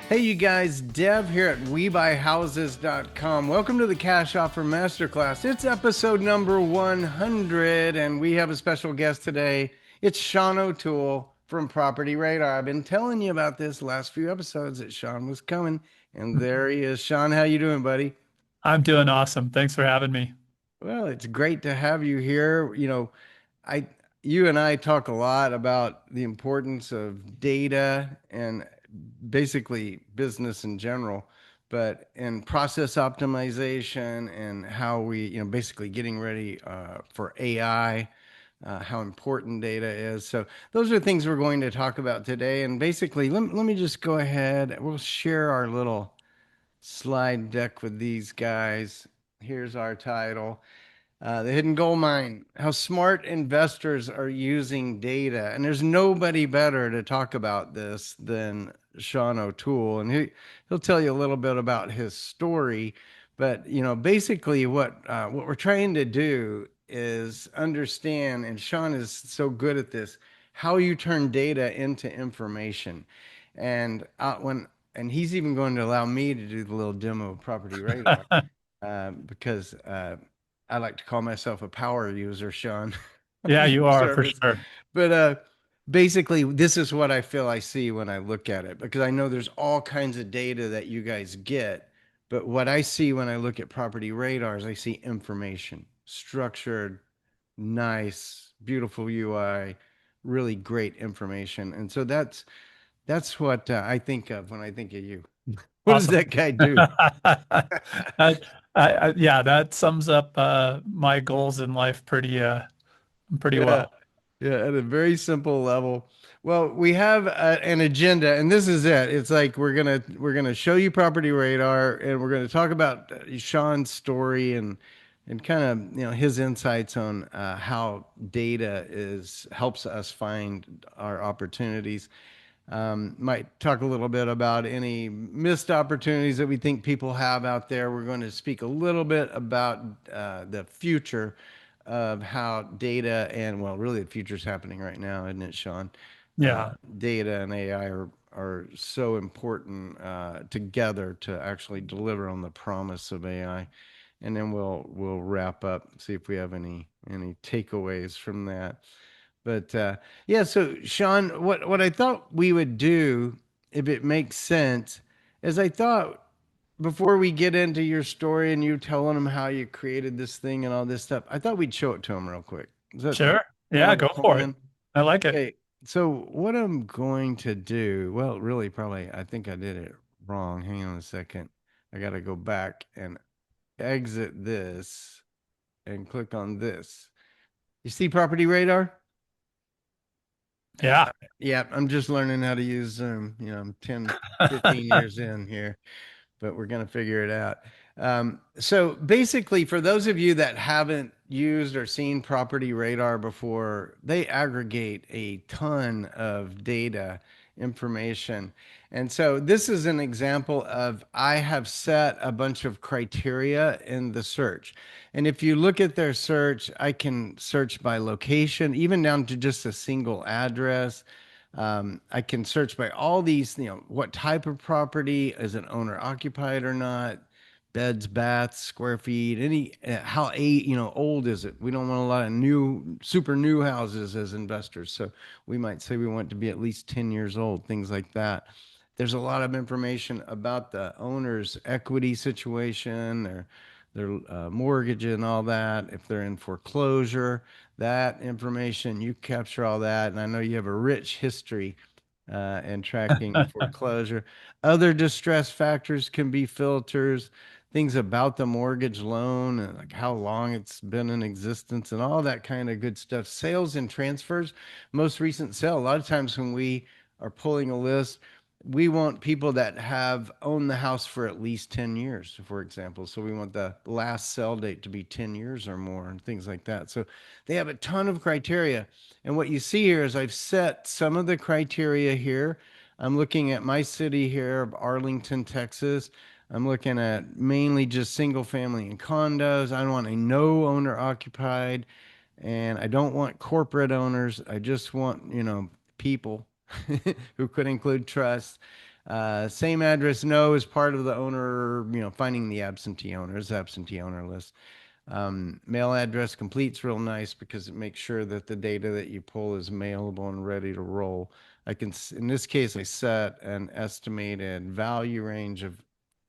Hey, you guys, Dev here at WeBuyHouses.com. Welcome to the Cash Offer Masterclass. It's episode number 100, and we have a special guest today. It's Sean O'Toole from Property Radar. I've been telling you about this last few episodes that Sean was coming, and there he is. Sean, how you doing, buddy? I'm doing awesome. Thanks for having me. Well, it's great to have you here. I you and I talk a lot about the importance of data and basically business in general, but in process optimization and how we, basically getting ready for AI, how important data is. So those are things we're going to talk about today. And basically, let me just go ahead. We'll share our little slide deck with these guys. Here's our title. The hidden gold mine, how smart investors are using data. And there's nobody better to talk about this than Sean O'Toole. And he'll tell you a little bit about his story. But, basically what we're trying to do is understand, and Sean is so good at this, how you turn data into information. And he's even going to allow me to do the little demo of Property Radar because I like to call myself a power user, Sean, Yeah, of you your are for service. sure. But basically, this is what I feel I see when I look at it because I know there's all kinds of data that you guys get. But what I see when I look at Property Radars, I see information, structured, nice, beautiful UI, really great information. And so that's what I think of when I think of you. What does Awesome. that guy do? Yeah, that sums up my goals in life pretty Yeah. well. Yeah, at a very simple level. Well, we have an agenda, and this is it. It's like we're gonna show you Property Radar, and we're gonna talk about Sean's story and kind of his insights on how data is helps us find our opportunities. Might talk a little bit about any missed opportunities that we think people have out there. We're going to speak a little bit about the future of how data and, well, really the future's happening right now, isn't it, Sean? Yeah. Data and AI are so important together to actually deliver on the promise of AI. And then we'll wrap up, see if we have any takeaways from that. But yeah, so Sean, what I thought we would do, if it makes sense, is I thought before we get into your story and you telling them how you created this thing and all this stuff, I thought we'd show it to them real quick. Is that Sure. kind Yeah, of a go for it. plan? I like it. Okay, so what I'm going to do, well, really, probably, I think I did it wrong. Hang on a second. I got to go back and exit this and click on this. You see Property Radar? Yeah. Yeah, I'm just learning how to use Zoom. I'm 10, 15 years in here, but we're going to figure it out. So basically, for those of you that haven't used or seen Property Radar before, they aggregate a ton of data information. And so this is an example of I have set a bunch of criteria in the search. And if you look at their search, I can search by location, even down to just a single address. I can search by all these, what type of property, is it owner occupied or not, beds, baths, square feet, any, how old is it? We don't want a lot of new, super new houses as investors. So we might say we want to be at least 10 years old, things like that. There's a lot of information about the owner's equity situation, their mortgage and all that. If they're in foreclosure, that information, you capture all that. And I know you have a rich history and tracking foreclosure. Other distress factors can be filters, things about the mortgage loan, and like how long it's been in existence, and all that kind of good stuff. Sales and transfers, most recent sale. A lot of times when we are pulling a list, we want people that have owned the house for at least 10 years, for example. So we want the last sell date to be 10 years or more and things like that. So they have a ton of criteria. And what you see here is I've set some of the criteria here. I'm looking at my city here of Arlington, Texas. I'm looking at mainly just single family and condos. I want a no owner occupied, and I don't want corporate owners. I just want, people who could include trust. Same address, no, is part of the owner, finding the absentee owner list. Mail address complete's real nice because it makes sure that the data that you pull is mailable and ready to roll. In this case, I set an estimated value range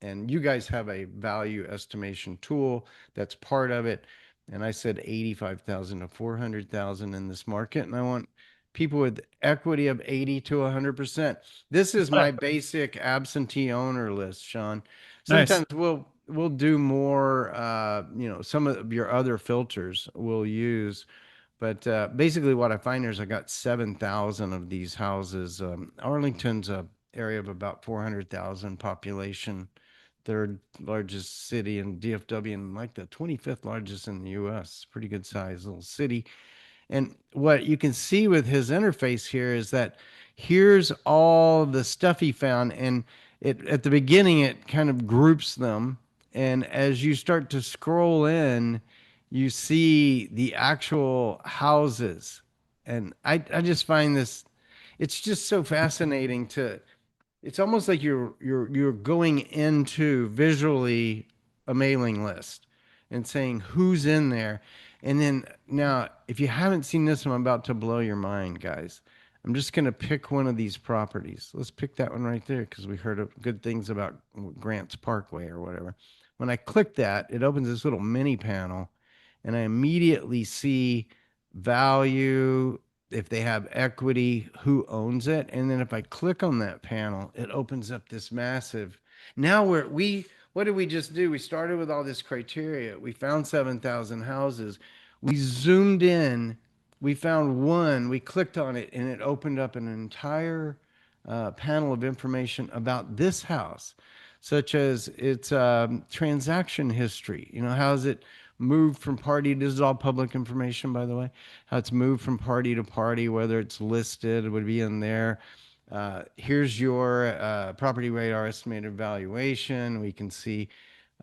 and you guys have a value estimation tool that's part of it. And I said 85,000 to 400,000 in this market. And I want people with equity of 80 to 100%. This is my basic absentee owner list, Sean. Nice. Sometimes we'll do more, some of your other filters we'll use, but basically what I find is I got 7,000 of these houses. Arlington's a area of about 400,000 population, third largest city in DFW, and like the 25th largest in the US. Pretty good size little city. And what you can see with his interface here is that here's all the stuff he found, and it at the beginning it kind of groups them, and as you start to scroll in, you see the actual houses, and I just find this, it's just so fascinating to, it's almost like you're going into visually a mailing list and saying who's in there. And then now, if you haven't seen this, I'm about to blow your mind, guys. I'm just going to pick one of these properties. Let's pick that one right there because we heard good things about Grants Parkway or whatever. When I click that, it opens this little mini panel, and I immediately see value, if they have equity, who owns it. And then if I click on that panel, it opens up this massive. Now what did we just do? We started with all this criteria. We found 7,000 houses. We zoomed in, we found one, we clicked on it, and it opened up an entire panel of information about this house, such as its transaction history. How has it moved from party? This is all public information, by the way. How it's moved from party to party, whether it's listed, it would be in there. Here's your property radar estimated valuation. We can see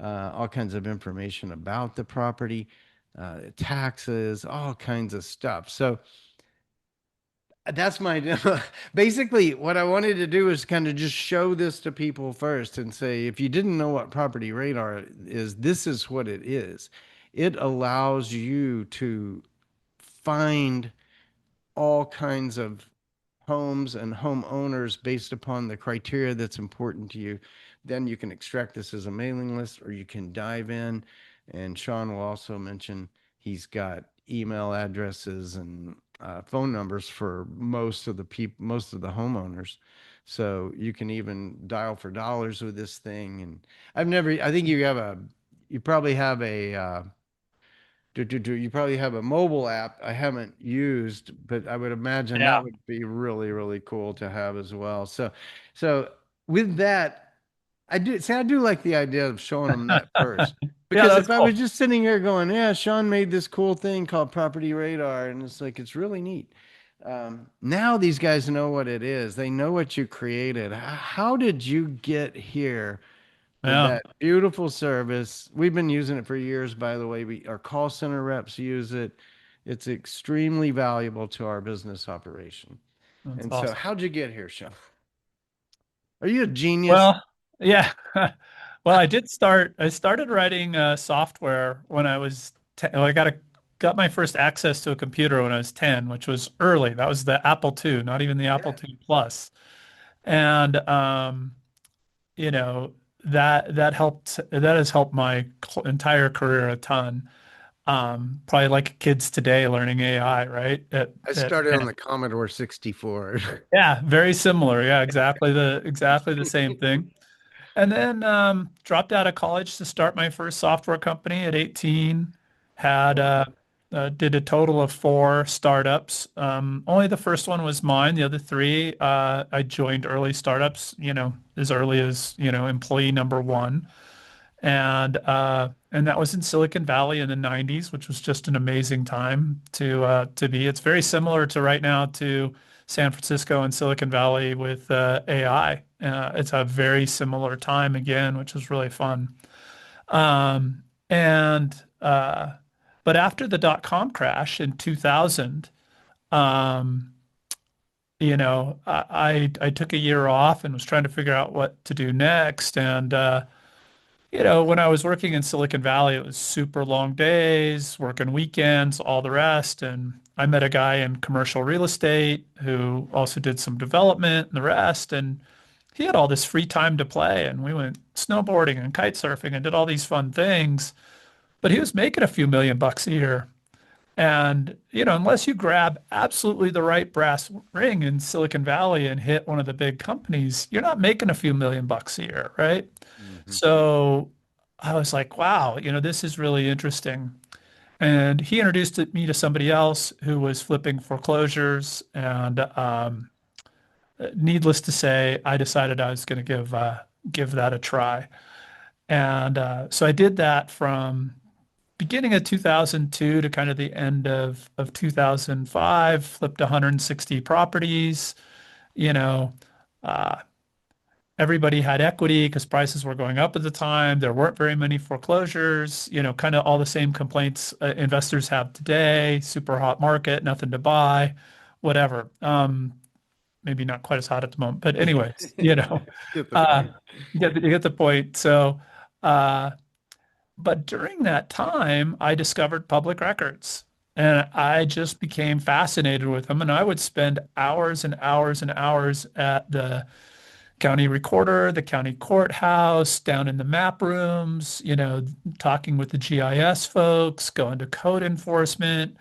all kinds of information about the property, taxes, all kinds of stuff. So that's my basically what I wanted to do is kind of just show this to people first and say, if you didn't know what property radar is, this is what it is. It allows you to find all kinds of homes and homeowners based upon the criteria that's important to you. Then you can extract this as a mailing list, or you can dive in. And Sean will also mention he's got email addresses and phone numbers for most of the homeowners. So you can even dial for dollars with this thing. And I think you probably have you probably have a mobile app I haven't used, but I would imagine that Yeah. would be really, really cool to have as well. So with that, I do like the idea of showing them that first. Yeah, Because that's if I was cool. just sitting here going, yeah, Sean made this cool thing called Property Radar, and it's like, it's really neat. Now these guys know what it is. They know what you created. How did you get here with Yeah, that beautiful service? We've been using it for years, by the way. Our call center reps use it. It's extremely valuable to our business operation. that's And so, awesome. how'd you get here, Sean? Are you a genius? Well, yeah. Well, I started writing software when I was 10. Well, got my first access to a computer when I was 10, which was early. That was the Apple II, not even the Apple Yeah. II Plus. And you know, that has helped my entire career a ton. Probably like kids today learning AI, right? I At started 10. on the Commodore 64. Yeah, very similar. Yeah, exactly the same thing. And then dropped out of college to start my first software company at 18. Had Wow. did a total of four startups. Only the first one was mine. The other three, I joined early startups, as early as, employee number one. And that was in Silicon Valley in the 90s, which was just an amazing time to be. It's very similar to right now to San Francisco and Silicon Valley with AI. It's a very similar time again, which was really fun. And But after the dot-com crash in 2000, um, I took a year off and was trying to figure out what to do next. And when I was working in Silicon Valley, it was super long days, working weekends, all the rest. And I met a guy in commercial real estate who also did some development and the rest. And he had all this free time to play. And we went snowboarding and kite surfing and did all these fun things. But he was making a few $1 million a year. And, unless you grab absolutely the right brass ring in Silicon Valley and hit one of the big companies, you're not making a few $1 million a year, right? Hmm. So I was like, wow, this is really interesting. And he introduced me to somebody else who was flipping foreclosures. And needless to say, I decided I was going to give that a try. And so I did that from beginning of 2002 to kind of the end of 2005, flipped 160 properties. You know, uh, Everybody had equity because prices were going up at the time. There weren't very many foreclosures, kind of all the same complaints investors have today, super hot market, nothing to buy, whatever. Maybe not quite as hot at the moment, but anyways, Get the uh, point. you get the point. So, uh, but during that time, I discovered public records and I just became fascinated with them. And I would spend hours and hours and hours at the county recorder, the county courthouse, down in the map rooms, talking with the GIS folks, going to code enforcement.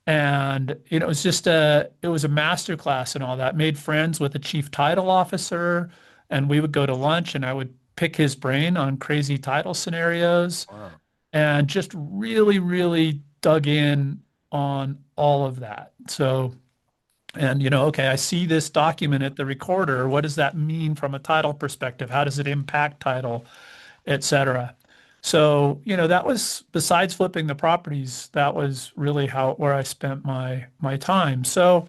And, it was a master class and all that. Made friends with the chief title officer, and we would go to lunch and I would pick his brain on crazy title scenarios Wow. and just really, really dug in on all of that. So, and okay, I see this document at the recorder. What does that mean from a title perspective? How does it impact title, et cetera? So, that was besides flipping the properties, that was really where I spent my time. So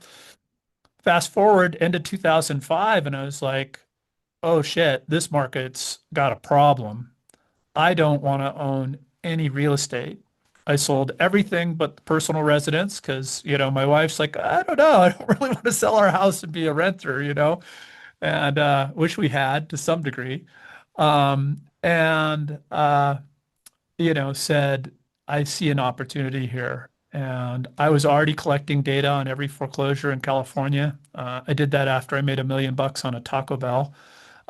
fast forward into 2005, and I was like, oh shit, this market's got a problem. I don't want to own any real estate. I sold everything but the personal residence because, my wife's like, I don't know, I don't really want to sell our house and be a renter, and wish we had to some degree. And said, I see an opportunity here. And I was already collecting data on every foreclosure in California. I did that after I made $1 million on a Taco Bell.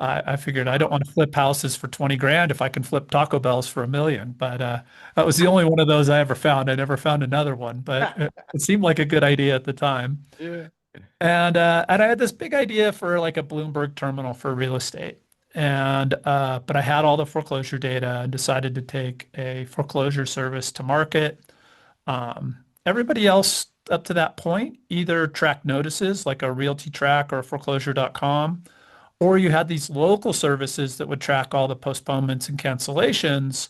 I figured I don't want to flip houses for 20 grand if I can flip Taco Bells for 1 million. But that was the only one of those I ever found. I never found another one, but it seemed like a good idea at the time. Yeah. And I had this big idea for like a Bloomberg terminal for real estate. And but I had all the foreclosure data and decided to take a foreclosure service to market. Everybody else up to that point either tracked notices like a realty track or a foreclosure.com, or you had these local services that would track all the postponements and cancellations,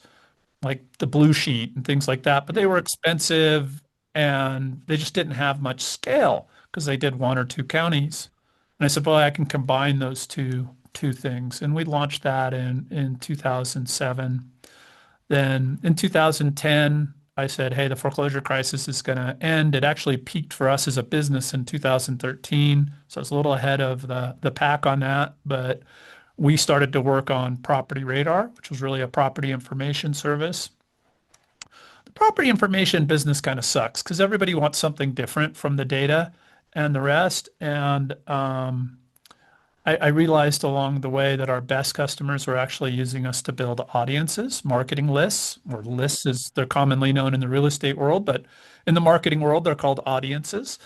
like the Blue Sheet and things like that. But they were expensive and they just didn't have much scale because they did one or two counties. And I said, well, I can combine those two things. And we launched that in 2007. Then in 2010, I said, hey, the foreclosure crisis is going to end. It actually peaked for us as a business in 2013. So I was a little ahead of the pack on that. But we started to work on PropertyRadar, which was really a property information service. The property information business kind of sucks because everybody wants something different from the data and the rest. And I realized along the way that our best customers were actually using us to build audiences, marketing lists, or lists as they're commonly known in the real estate world, but in the marketing world, they're called audiences.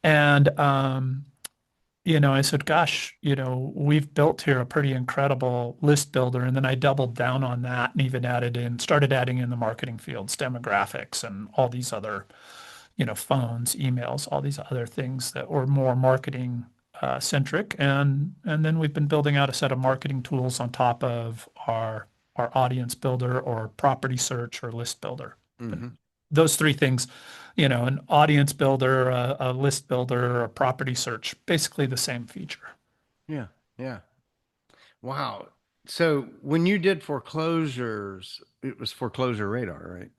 And I said, gosh, we've built here a pretty incredible list builder. And then I doubled down on that and even started adding in the marketing fields, demographics, and all these other, phones, emails, all these other things that were more marketing centric. And then we've been building out a set of marketing tools on top of our audience builder or property search or list builder. But Hmm. those three things, an audience builder, a list builder, a property search, basically the same feature. Yeah. Yeah. Wow. So when you did foreclosures, it was foreclosure radar, right?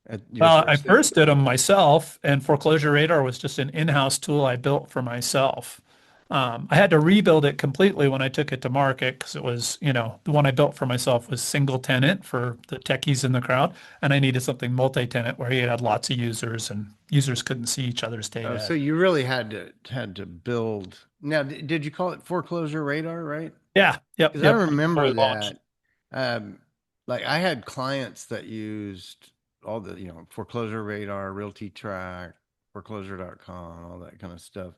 At your Well, I first step. first did them myself, and Foreclosure Radar was just an in-house tool I built for myself. I had to rebuild it completely when I took it to market because it was, the one I built for myself was single tenant for the techies in the crowd, and I needed something multi-tenant where you had lots of users and users couldn't see each other's Oh, data. so you really had to build. Now, did you call it foreclosure radar, right? Yeah, yep, Because I yep. Before remember we launched. that. Um, like I had clients that used all the, foreclosure radar, realty track, foreclosure.com, all that kind of stuff.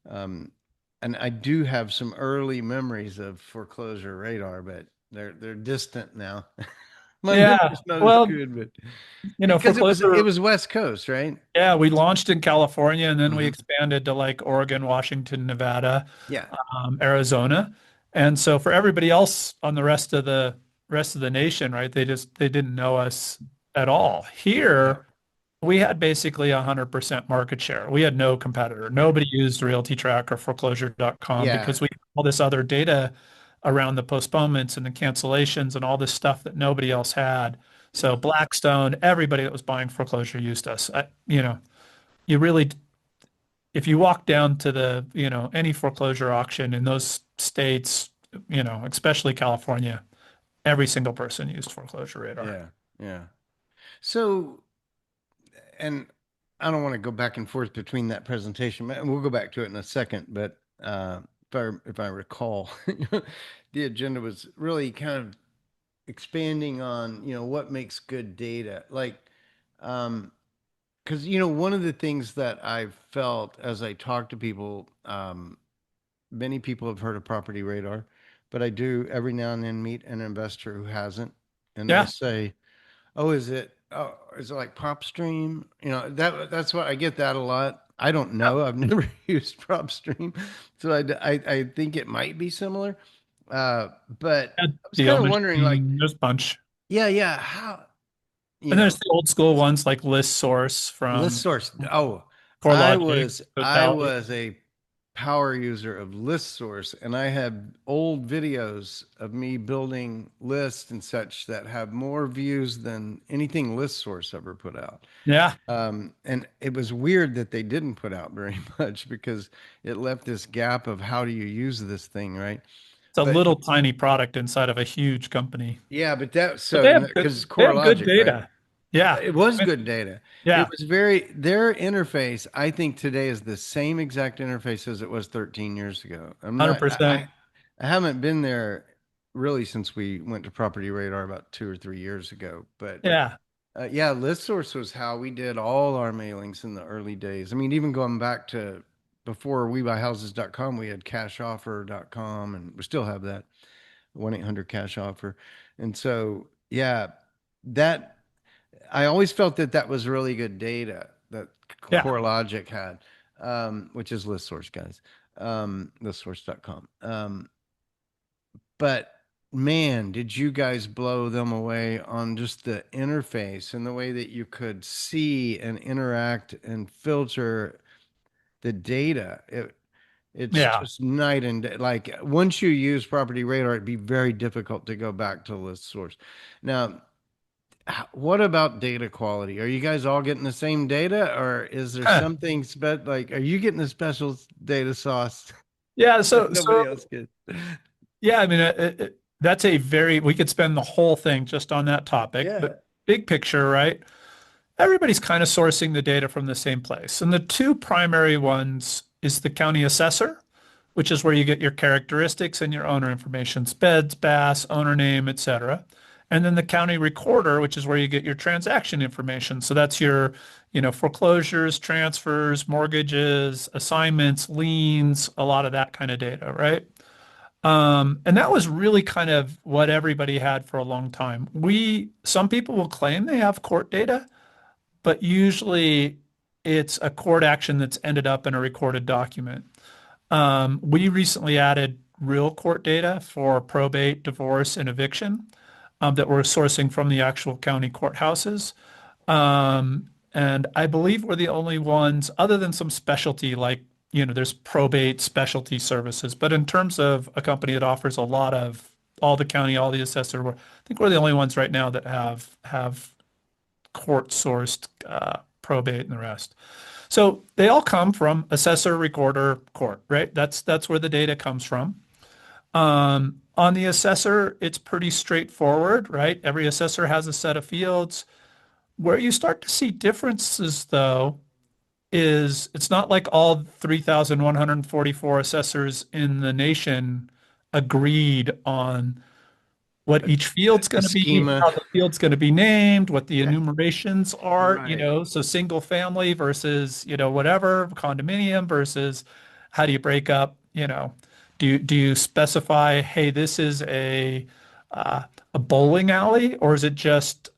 Um, and I do have some early memories of foreclosure radar, but they're distant now. My Yeah, memory's not as well, good, but because it foreclosure. was West Coast, right? Yeah, we launched in California and then we Hmm. expanded to like Oregon, Washington, Nevada, Yeah. Arizona. And so for everybody else on the rest of the nation, right, they didn't know us at all. Yeah. Here, we had basically 100% market share. We had no competitor. Nobody used RealtyTrack or foreclosure.com Yeah. because we had all this other data around the postponements and the cancellations and all this stuff that nobody else had. So Yeah. Blackstone, everybody that was buying foreclosure used us. You really, if you walk down to any foreclosure auction in those states, especially California, every single person used foreclosure radar. Yeah. Yeah. So, and I don't want to go back and forth between that presentation. We'll go back to it in a second, but if I recall, the agenda was really kind of expanding on, what makes good data. Like, because one of the things that I've felt as I talk to people, many people have heard of Property Radar, but I do every now and then meet an investor who hasn't, and they'll Yeah, say, "Oh, is it like PropStream?" That's what I get that a lot. I don't know. I've never used PropStream, so I think it might be similar. But yeah, I was deal kind of wondering, like, machine, there's a bunch. yeah, yeah, how, you And there's know, the old school ones like List Source list from source. Oh, I CoreLogic, was I Totality. was a power user of list source, and I have old videos of me building lists and such that have more views than anything list source ever put out. Yeah, And it was weird that they didn't put out very much because it left this gap of how do you use this thing, right? it's a But little tiny product inside of a huge company. yeah, but that But so because it's they core have good logic, right? data. Yeah. It was I mean, good data. It yeah, was their interface, I think today is the same exact interface as it was 13 years ago. I 100%. haven't been there really since we went to Property Radar about 2 or 3 years ago. But Yeah. yeah, ListSource was how we did all our mailings in the early days. I mean, even going back to before WeBuyHouses.com, we had CashOffer.com, and we still have that 1-800 Cash Offer. And so, yeah, that I always felt that that was really good data that Yeah. CoreLogic had, which is ListSource, guys, listsource.com. But man, did you guys blow them away on just the interface and the way that you could see and interact and filter the data. It's Yeah. just night and day. Like once you use Property Radar, it'd be very difficult to go back to list source. Now, what about data quality? Are you guys all getting the same data, or is there Huh. something like are you getting the special data sauce Yeah. that So nobody else gets? yeah, I mean, that's we could spend the whole thing just on that topic, Yeah. but big picture, right? Everybody's kind of sourcing the data from the same place. And the two primary ones is the county assessor, which is where you get your characteristics and your owner information, speds, BAS, owner name, etc. And then the county recorder, which is where you get your transaction information. So that's your, foreclosures, transfers, mortgages, assignments, liens, a lot of that kind of data, right? And that was really kind of what everybody had for a long time. Some people will claim they have court data, but usually it's a court action that's ended up in a recorded document. We recently added real court data for probate, divorce, and eviction that we're sourcing from the actual county courthouses. And I believe we're the only ones, other than some specialty, like, there's probate specialty services. But in terms of a company that offers a lot of all the county, all the assessor, I think we're the only ones right now that have court sourced probate and the rest. So they all come from assessor, recorder, court, right? That's where the data comes from. On the assessor, it's pretty straightforward, right? Every assessor has a set of fields. Where you start to see differences, though, is it's not like all 3,144 assessors in the nation agreed on what each field's The going to be, schema. how the field's going to be named, what the Yeah. enumerations are, Right. so single family versus, whatever, condominium versus how do you break up, do you specify, hey, this is uh, a bowling alley or is it just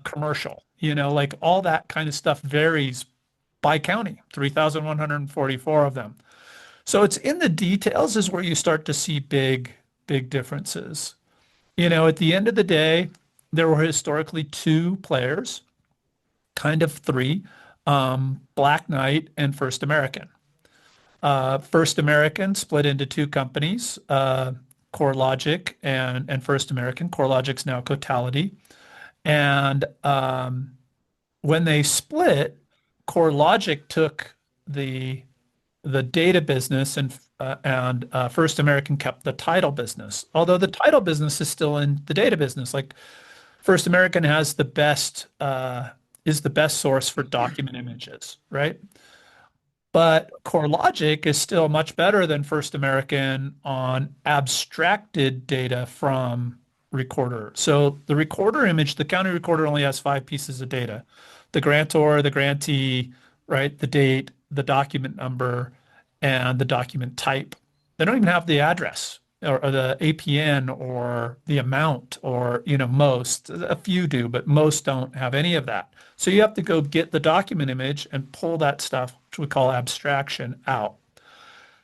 commercial? Like all that kind of stuff varies by county, 3,144 of them. So it's in the details is where you start to see big differences. At the end of the day, there were historically two players, kind of three, Black Knight and First American. First American split into two companies, CoreLogic and First American. CoreLogic's now Cotality. And when they split, CoreLogic took the the data business and First American kept the title business. Although the title business is still in the data business. Like First American has the best is the best source for document images, right? But CoreLogic is still much better than First American on abstracted data from recorder. So the recorder image, the county recorder only has five pieces of data. The grantor, the grantee, right? The date, the document number, and the document type. They don't even have the address or the APN or the amount or, most. A few do, but most don't have any of that. So you have to go get the document image and pull that stuff, which we call abstraction, out.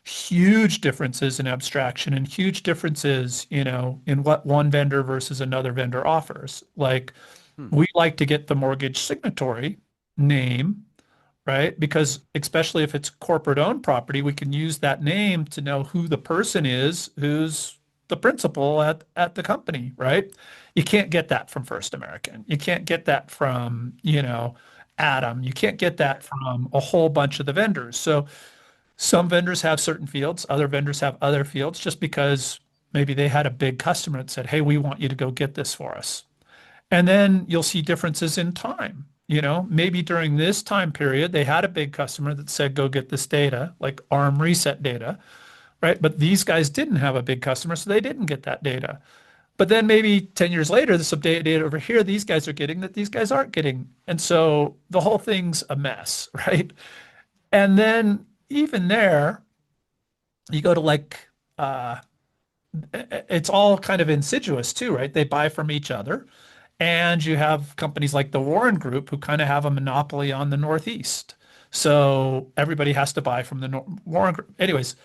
Huge differences in abstraction and huge differences, in what one vendor versus another vendor offers. Like Hmm. we like to get the mortgage signatory name, right? Because especially if it's corporate owned property, we can use that name to know who the person is who's the principal at the company, right? You can't get that from First American. You can't get that from, Adam. You can't get that from a whole bunch of the vendors. So some vendors have certain fields, other vendors have other fields just because maybe they had a big customer that said, "Hey, we want you to go get this for us." And then you'll see differences in time. Maybe during this time period, they had a big customer that said, go get this data, like ARM reset data, right? But these guys didn't have a big customer, so they didn't get that data. But then maybe 10 years later, there's some data over here these guys are getting that these guys aren't getting. And so the whole thing's a mess, right? And then even there, you go to like, it's all kind of insidious too, right? They buy from each other. And you have companies like the Warren Group who kind of have a monopoly on the Northeast. So everybody has to buy from the Warren Group. Anyways,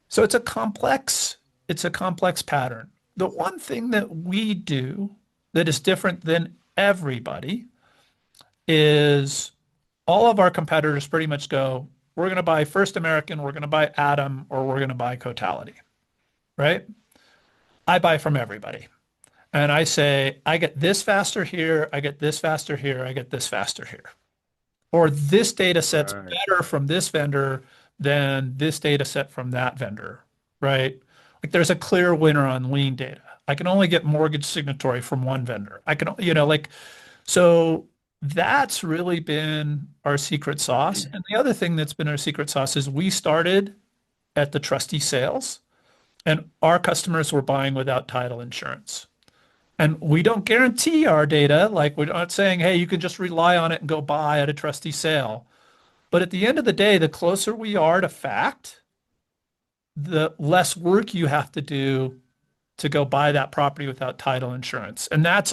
so it's a complex pattern. The one thing that we do that is different than everybody is all of our competitors pretty much go, we're going to buy First American, we're going to buy Atom, or we're going to buy Cotality, right? I buy from everybody. And I say, I get this faster here, I get this faster here, I get this faster here. Or this data set's Right. better from this vendor than this data set from that vendor, right? Like there's a clear winner on lien data. I can only get mortgage signatory from one vendor. I can, so that's really been our secret sauce. And the other thing that's been our secret sauce is we started at the trustee sales and our customers were buying without title insurance. And we don't guarantee our data. Like we're not saying, hey, you can just rely on it and go buy at a trustee sale. But at the end of the day, the closer we are to fact, the less work you have to do to go buy that property without title insurance. And that's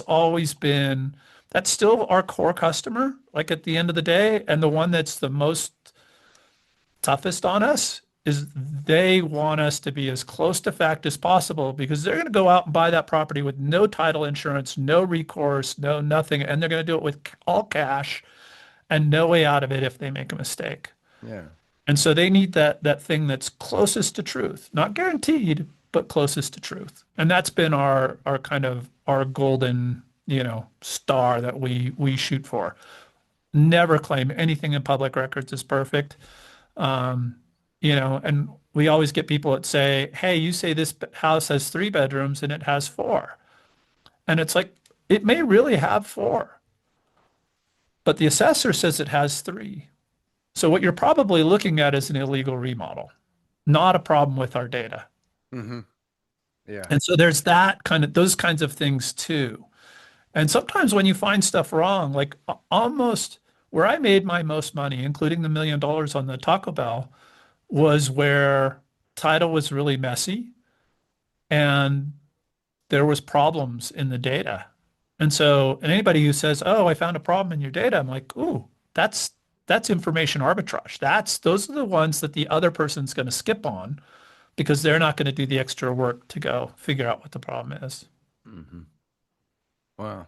still our core customer, like at the end of the day. And the one that's the most toughest on us is they want us to be as close to fact as possible because they're going to go out and buy that property with no title insurance, no recourse, no nothing, and they're going to do it with all cash and no way out of it if they make a mistake. Yeah. And so they need that thing that's closest to truth, not guaranteed, but closest to truth. And that's been our kind of our golden, star that we shoot for. never claim anything in public records is perfect. Um, and we always get people that say, "Hey, you say this house has 3 bedrooms and it has 4." And it's like, it may really have 4, but the assessor says it has 3. So what you're probably looking at is an illegal remodel, not a problem with our data. Hmm. Yeah. And so there's those kinds of things too. And sometimes when you find stuff wrong, like almost where I made my most money, including the $1 million on the Taco Bell, was where title was really messy and there was problems in the data. And anybody who says, "Oh, I found a problem in your data," I'm like, "Ooh, that's that's information arbitrage. Those are the ones that the other person's going to skip on because they're not going to do the extra work to go figure out what the problem is." Hmm. Wow.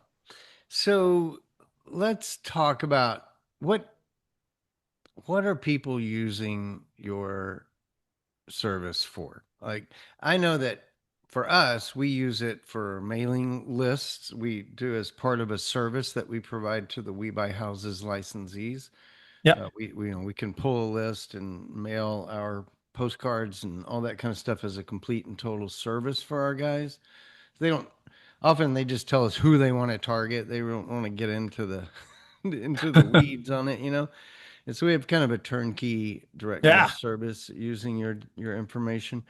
So let's talk about what what are people using your service for? Like, I know that for us, we use it for mailing lists. We do as part of a service that we provide to the We Buy Houses licensees. Yep. We can pull a list and mail our postcards and all that kind of stuff as a complete and total service for our guys. They don't often they just tell us who they want to target. They don't want to get into the into the weeds on it, you know. And so we have kind of a turnkey direct mail Yeah. service using your information.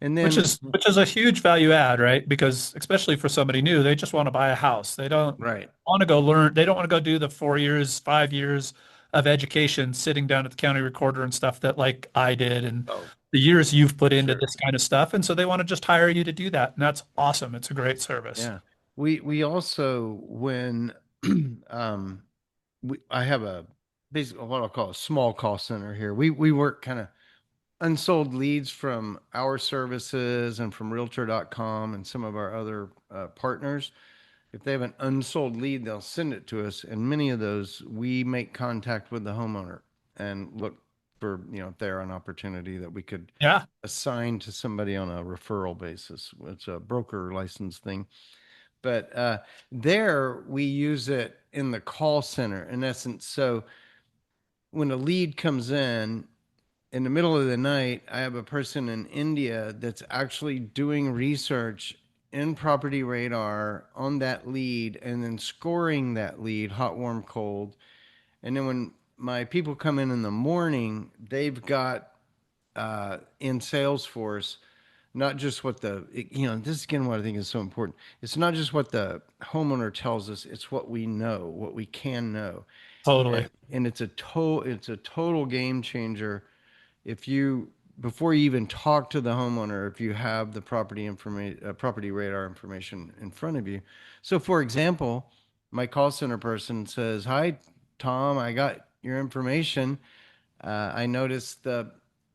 And Which then is which is a huge value add, right? Because especially for somebody new, they just want to buy a house. They don't right. want to go learn, they don't want to go do the 4 years, 5 years of education sitting down at the county recorder and stuff that like I did and Oh, the years you've put for into sure. this kind of stuff. And so they want to just hire you to do that. And that's awesome. It's a great service. Yeah. We also when um I have a basically what I'll call a small call center here. We work kind of unsold leads from our services and from realtor.com and some of our other partners. If they have an unsold lead, they'll send it to us. And many of those, we make contact with the homeowner and look for, if they're an opportunity that we could Yeah. assign to somebody on a referral basis. It's a broker license thing. But there we use it in the call center in essence. So when a lead comes in the middle of the night, I have a person in India that's actually doing research in Property Radar on that lead and then scoring that lead, hot, warm, cold. And then when my people come in the morning, they've got in Salesforce not just what this is again what I think is so important. It's not just what the homeowner tells us; it's what we know, what we can know, Totally. and it's a total game changer if you before you even talk to the homeowner if you have the property radar information in front of you. So for example, my call center person says, "Hi Tom, I got your information. I noticed the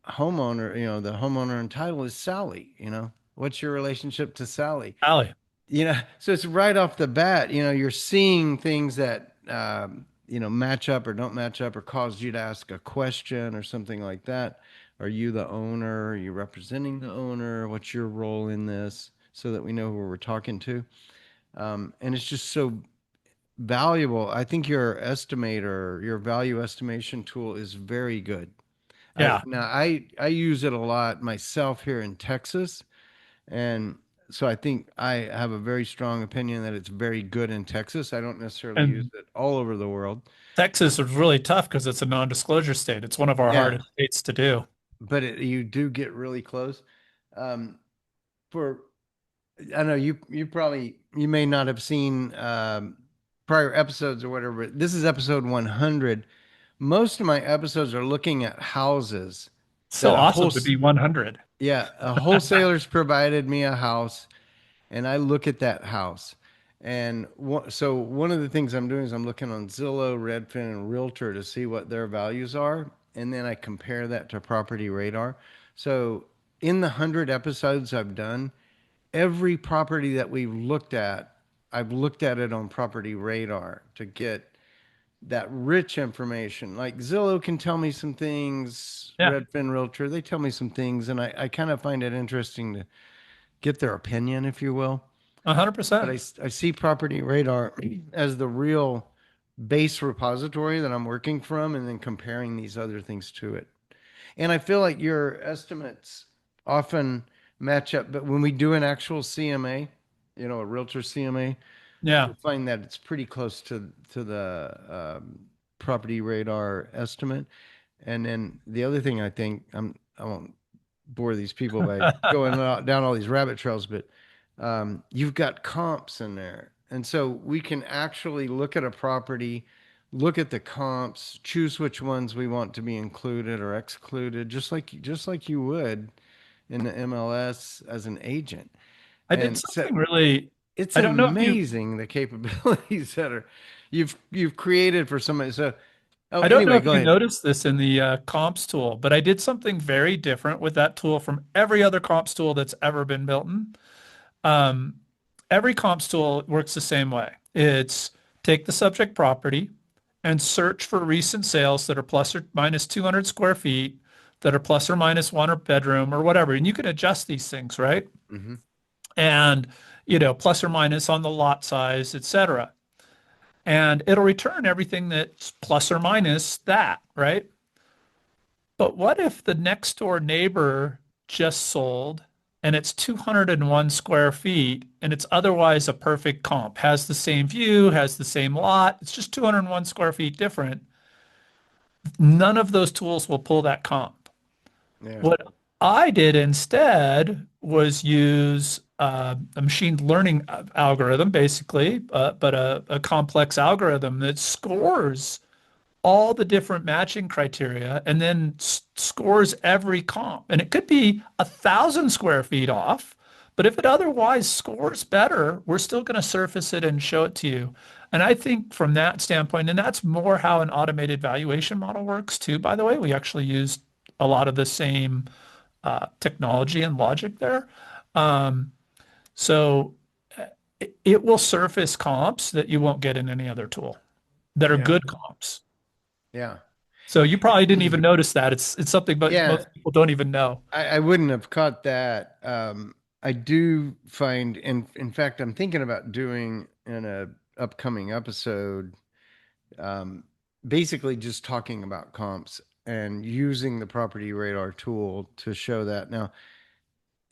homeowner in title is Sally. What's your relationship to Sally?" Allie. So it's right off the bat, you're seeing things that match up or don't match up or cause you to ask a question or something like that. Are you the owner? Are you representing the owner? What's your role in this? So that we know who we're talking to. And it's just so valuable. I think your estimator, your value estimation tool is very good. Yeah. I use it a lot myself here in Texas, and so I think I have a very strong opinion that it's very good in Texas. I don't necessarily use And it all over the world. Texas is really tough because it's a non-disclosure state. It's one of our Yeah, hardest states to do. but you do get really close. Um, for I know you may not have seen prior episodes or whatever, but this is episode 100. Most of my episodes are looking at houses So that awesome to be 100. a wholesaler's provided me a house and I look at that house. And so one of the things I'm doing is I'm looking on Zillow, Redfin, and Realtor to see what their values are, and then I compare that to Property Radar. So in the 100 episodes I've done, every property that we've looked at, I've looked at it on Property Radar to get that rich information. Like Zillow can tell me some things, Yeah, Redfin, Realtor, they tell me some things, and I kind of find it interesting to get their opinion, if you will. But 100%. I see Property Radar as the real. base repository that I'm working from and then comparing these other things to it. And I feel like your estimates often match up, but when we do an actual CMA, a realtor CMA, Yeah. you'll find that it's pretty close to the property radar estimate. And then the other thing I won't bore these people by going down all these rabbit trails, but you've got comps in there. And so we can actually look at a property, look at the comps, choose which ones we want to be included or excluded, just like you would in the MLS as an agent. I did And so something really, it's I don't know if you, amazing the capabilities that are you've created for somebody. So, oh, I don't know anyway, if go you ahead. noticed this in the comps tool, but I did something very different with that tool from every other comps tool that's ever been built in. Um, every comps tool works the same way. It's take the subject property and search for recent sales that are plus or minus 200 square feet, that are plus or minus one or bedroom or whatever. And you can adjust these things, right? Hmm. And, plus or minus on the lot size, et cetera. And it'll return everything that's plus or minus that, right? But what if the next door neighbor just sold and it's 201 square feet and it's otherwise a perfect comp, has the same view, has the same lot, it's just 201 square feet different. None of those tools will pull that comp. Yeah. What I did instead was use a machine learning algorithm, basically, but a complex algorithm that scores all the different matching criteria and then scores every comp. And it could be 1,000 square feet off, but if it otherwise scores better, we're still going to surface it and show it to you. And I think from that standpoint, and that's more how an automated valuation model works too, by the way, we actually use a lot of the same technology and logic there. Um, so it will surface comps that you won't get in any other tool that are Yeah. good comps. Yeah. So you probably didn't even notice that. It's something but Yeah. most people don't even know. I wouldn't have caught that. I do find, in fact, I'm thinking about doing in a upcoming episode, um, basically just talking about comps and using the property radar tool to show that. Now,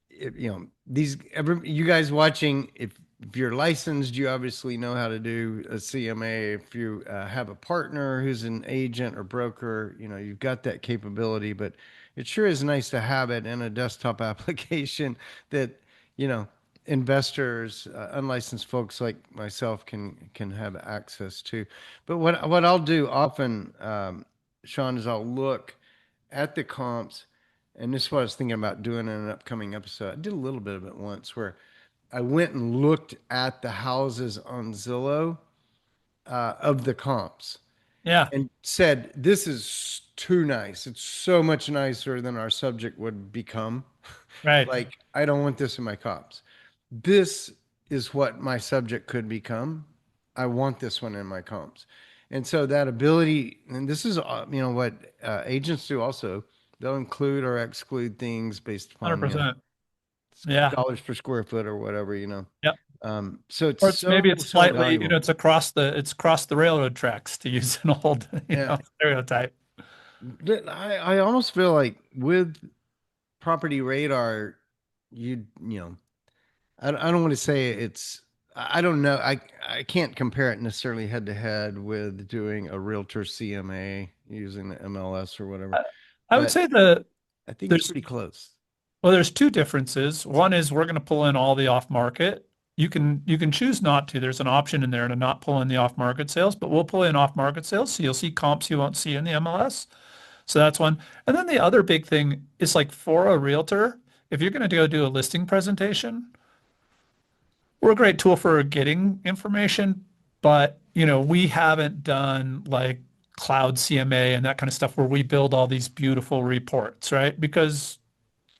you guys watching, if you're licensed, you obviously know how to do a CMA. If you have a partner who's an agent or broker, you've got that capability. But it sure is nice to have it in a desktop application that you know investors, unlicensed folks like myself can have access to. But what I'll do often, Sean, is I'll look at the comps, and this is what I was thinking about doing in an upcoming episode. I did a little bit of it once where I went and looked at the houses on Zillow of the comps Yeah, and said, "This is too nice. It's so much nicer than our subject would become. right. Like, I don't want this in my comps. This is what my subject could become. I want this one in my comps." And so that ability, and this is, what agents do also. They'll include or exclude things based upon, 100%. Yeah. dollars per square foot or whatever. Yep. So it's Or it's maybe it's so slightly, valuable. it's across the railroad tracks to use an old, Yeah. stereotype. I almost feel like with property radar, I don't want to say I don't know. I can't compare it necessarily head to head with doing a realtor CMA using the MLS or whatever, I, I would but say I think it's there's pretty close. there's two differences. One is we're going to pull in all the off market. You can choose not to. There's an option in there to not pull in the off market sales, but we'll pull in off market sales. So you'll see comps you won't see in the MLS. So that's one. And then the other big thing is like for a realtor, if you're going to go do a listing presentation, we're a great tool for getting information, but we haven't done like cloud CMA and that kind of stuff where we build all these beautiful reports, right? Because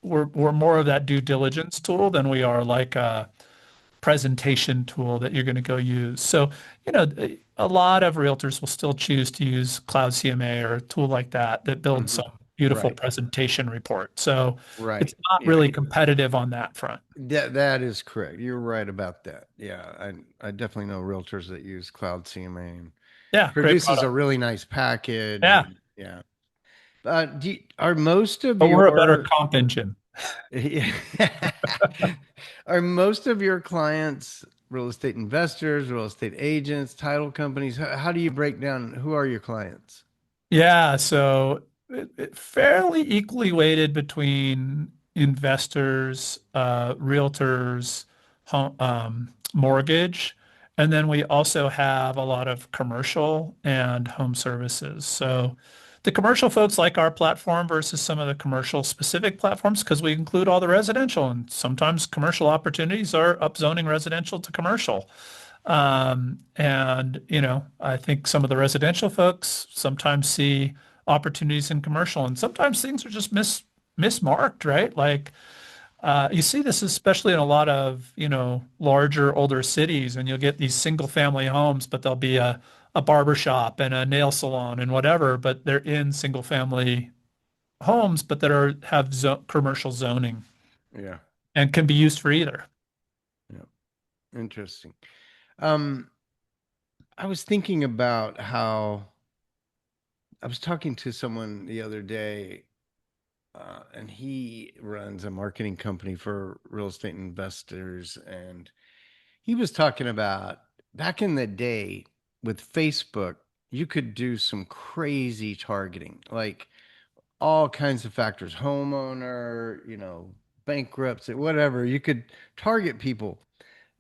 we're more of that due diligence tool than we are like a presentation tool that you're going to go use. So, a lot of realtors will still choose to use cloud CMA or a tool like that builds Hmm. some beautiful Right. presentation report. So it's Right. not Yeah. really competitive on that front. That is correct. You're right about that. Yeah. I definitely know realtors that use cloud CMA. Yeah, great produces a product. really nice package. Yeah, And, yeah. Are most of but we're a better your comp engine. are most of your clients real estate investors, real estate agents, title companies? How do you break down who are your clients? Yeah, so fairly equally weighted between investors, realtors, mortgage, and then we also have a lot of commercial and home services. So the commercial folks like our platform versus some of the commercial specific platforms because we include all the residential, and sometimes commercial opportunities are upzoning residential to commercial. And I think some of the residential folks sometimes see opportunities in commercial, and sometimes things are just mismarked, right? Like you see this especially in a lot of, larger, older cities, and you'll get these single family homes, but there'll be a barber shop and a nail salon and whatever, but they're in single family homes, but that have commercial zoning Yeah, and can be used for either. yeah, interesting. Um, I was thinking about how I was talking to someone the other day, and he runs a marketing company for real estate investors, and he was talking about back in the day with Facebook, you could do some crazy targeting, like all kinds of factors, homeowner, bankruptcy, whatever. You could target people.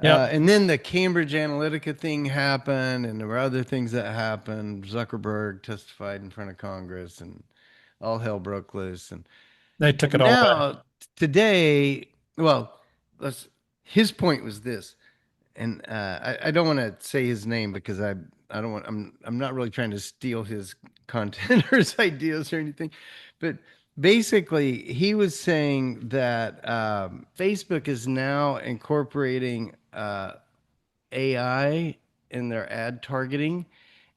Yep. And then the Cambridge Analytica thing happened, and there were other things that happened. Zuckerberg testified in front of Congress, and all hell broke loose. And They took it and all away. now today, well, let's. His point was this, and I don't want to say his name because I don't want I'm not really trying to steal his content or his ideas or anything, but basically he was saying that Facebook is now incorporating AI in their ad targeting.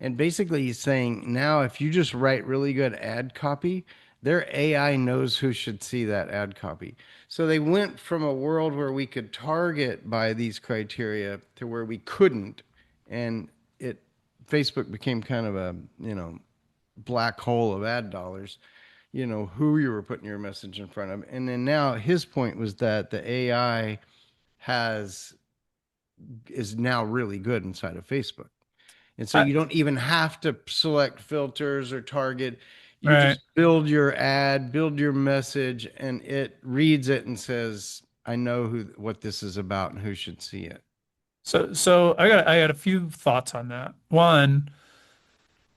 And basically, he's saying now if you just write really good ad copy, their AI knows who should see that ad copy. So they went from a world where we could target by these criteria to where we couldn't. And it Facebook became kind of a, black hole of ad dollars, who you were putting your message in front of. And then now his point was that the AI has is now really good inside of Facebook. And so I, you don't even have to select filters or target. You right. just build your ad, build your message, and it reads it and says, I know what this is about and who should see it. So I got a few thoughts on that. One,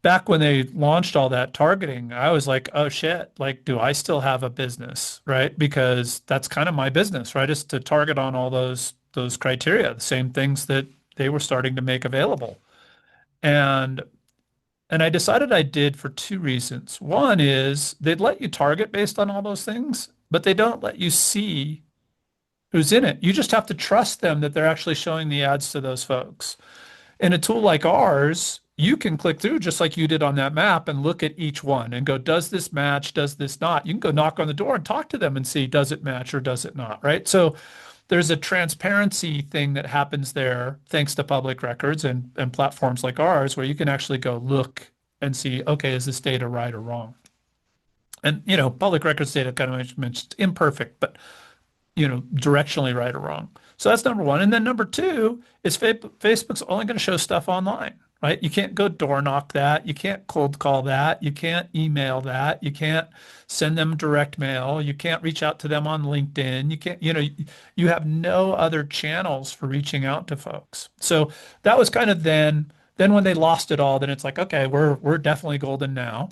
back when they launched all that targeting, I was like, oh shit, like do I still have a business, right? Because that's kind of my business, right? Is to target on all those criteria, the same things that they were starting to make available. And and I decided I did for two reasons. One is they'd let you target based on all those things, but they don't let you see who's in it. You just have to trust them that they're actually showing the ads to those folks. In a tool like ours, you can click through just like you did on that map and look at each one and go, does this match? Does this not? You can go knock on the door and talk to them and see, does it match or does it not? Right. So there's a transparency thing that happens there thanks to public records and platforms like ours where you can actually go look and see, okay, is this data right or wrong? And, public records data kind of mentioned imperfect, but directionally right or wrong. So that's number one. And then number two is Facebook's only going to show stuff online, right? You can't go door knock that. You can't cold call that. You can't email that. You can't send them direct mail. You can't reach out to them on LinkedIn. You can't, you have no other channels for reaching out to folks. So that was kind of then when they lost it all, then it's like, okay, we're definitely golden now.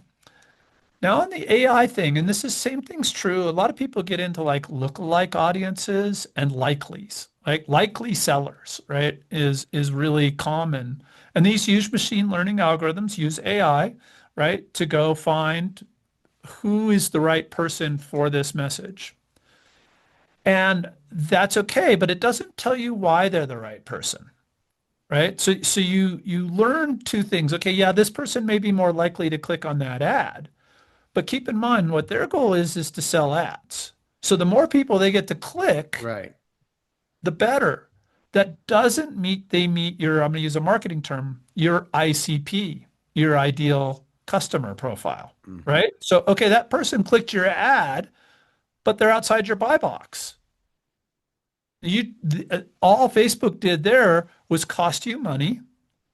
Now on the AI thing, and this is same thing's true. A lot of people get into like lookalike audiences and likelies. Like likely sellers, right, is really common. And these use machine learning algorithms, use AI, right, to go find who is the right person for this message. And that's okay, but it doesn't tell you why they're the right person, right? So you learn two things. Okay, yeah, this person may be more likely to click on that ad. But keep in mind what their goal is to sell ads. So the more people they get to click, Right. the better. That doesn't meet they meet your, I'm going to use a marketing term, your ICP. your ideal customer profile, Hmm. right? So, okay, that person clicked your ad, but they're outside your buy box. All Facebook did there was cost you money,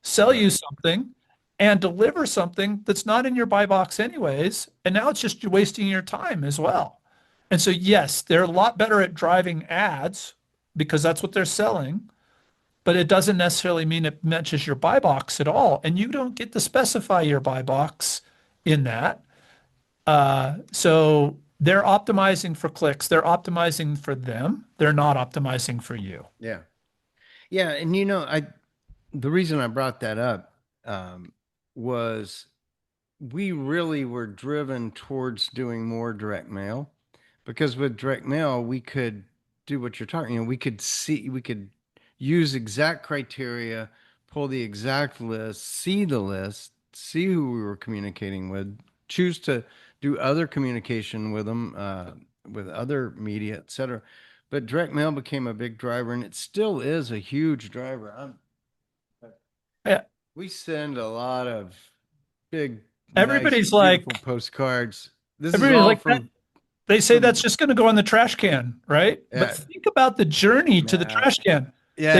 sell you Right. something, and deliver something that's not in your buy box anyways. And now it's just wasting your time as well. And so, yes, they're a lot better at driving ads because that's what they're selling, but it doesn't necessarily mean it matches your buy box at all. And you don't get to specify your buy box in that. So they're optimizing for clicks. They're optimizing for them. They're not optimizing for you. Yeah. Yeah. And the reason I brought that up was we really were driven towards doing more direct mail because with direct mail, we could do what you're talking, we could use exact criteria, pull the exact list, see who we were communicating with, choose to do other communication with them, with other media, etc. But direct mail became a big driver, and it still is a huge driver. Yeah, We send a lot of big, nice, everybody's beautiful like, postcards. This is everybody's all like that. They say that's from just going to go in the trash can, right? But yeah, think about the journey to the no, trash can. yeah.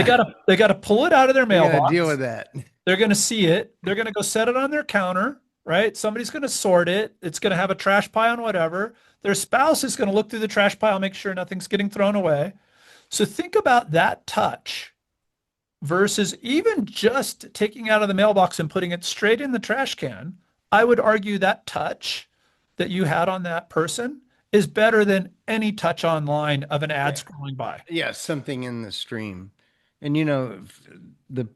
They gotta pull it out of their They got to deal with mailbox. that. They're going to see it. They're going to go set it on their counter, right? Somebody's going to sort it. It's going to have a trash pile and whatever. Their spouse is going to look through the trash pile, make sure nothing's getting thrown away. So think about that touch versus even just taking out of the mailbox and putting it straight in the trash can. I would argue that touch that you had on that person is better than any touch online of an ad Yeah, scrolling by. yeah, something in the stream. And the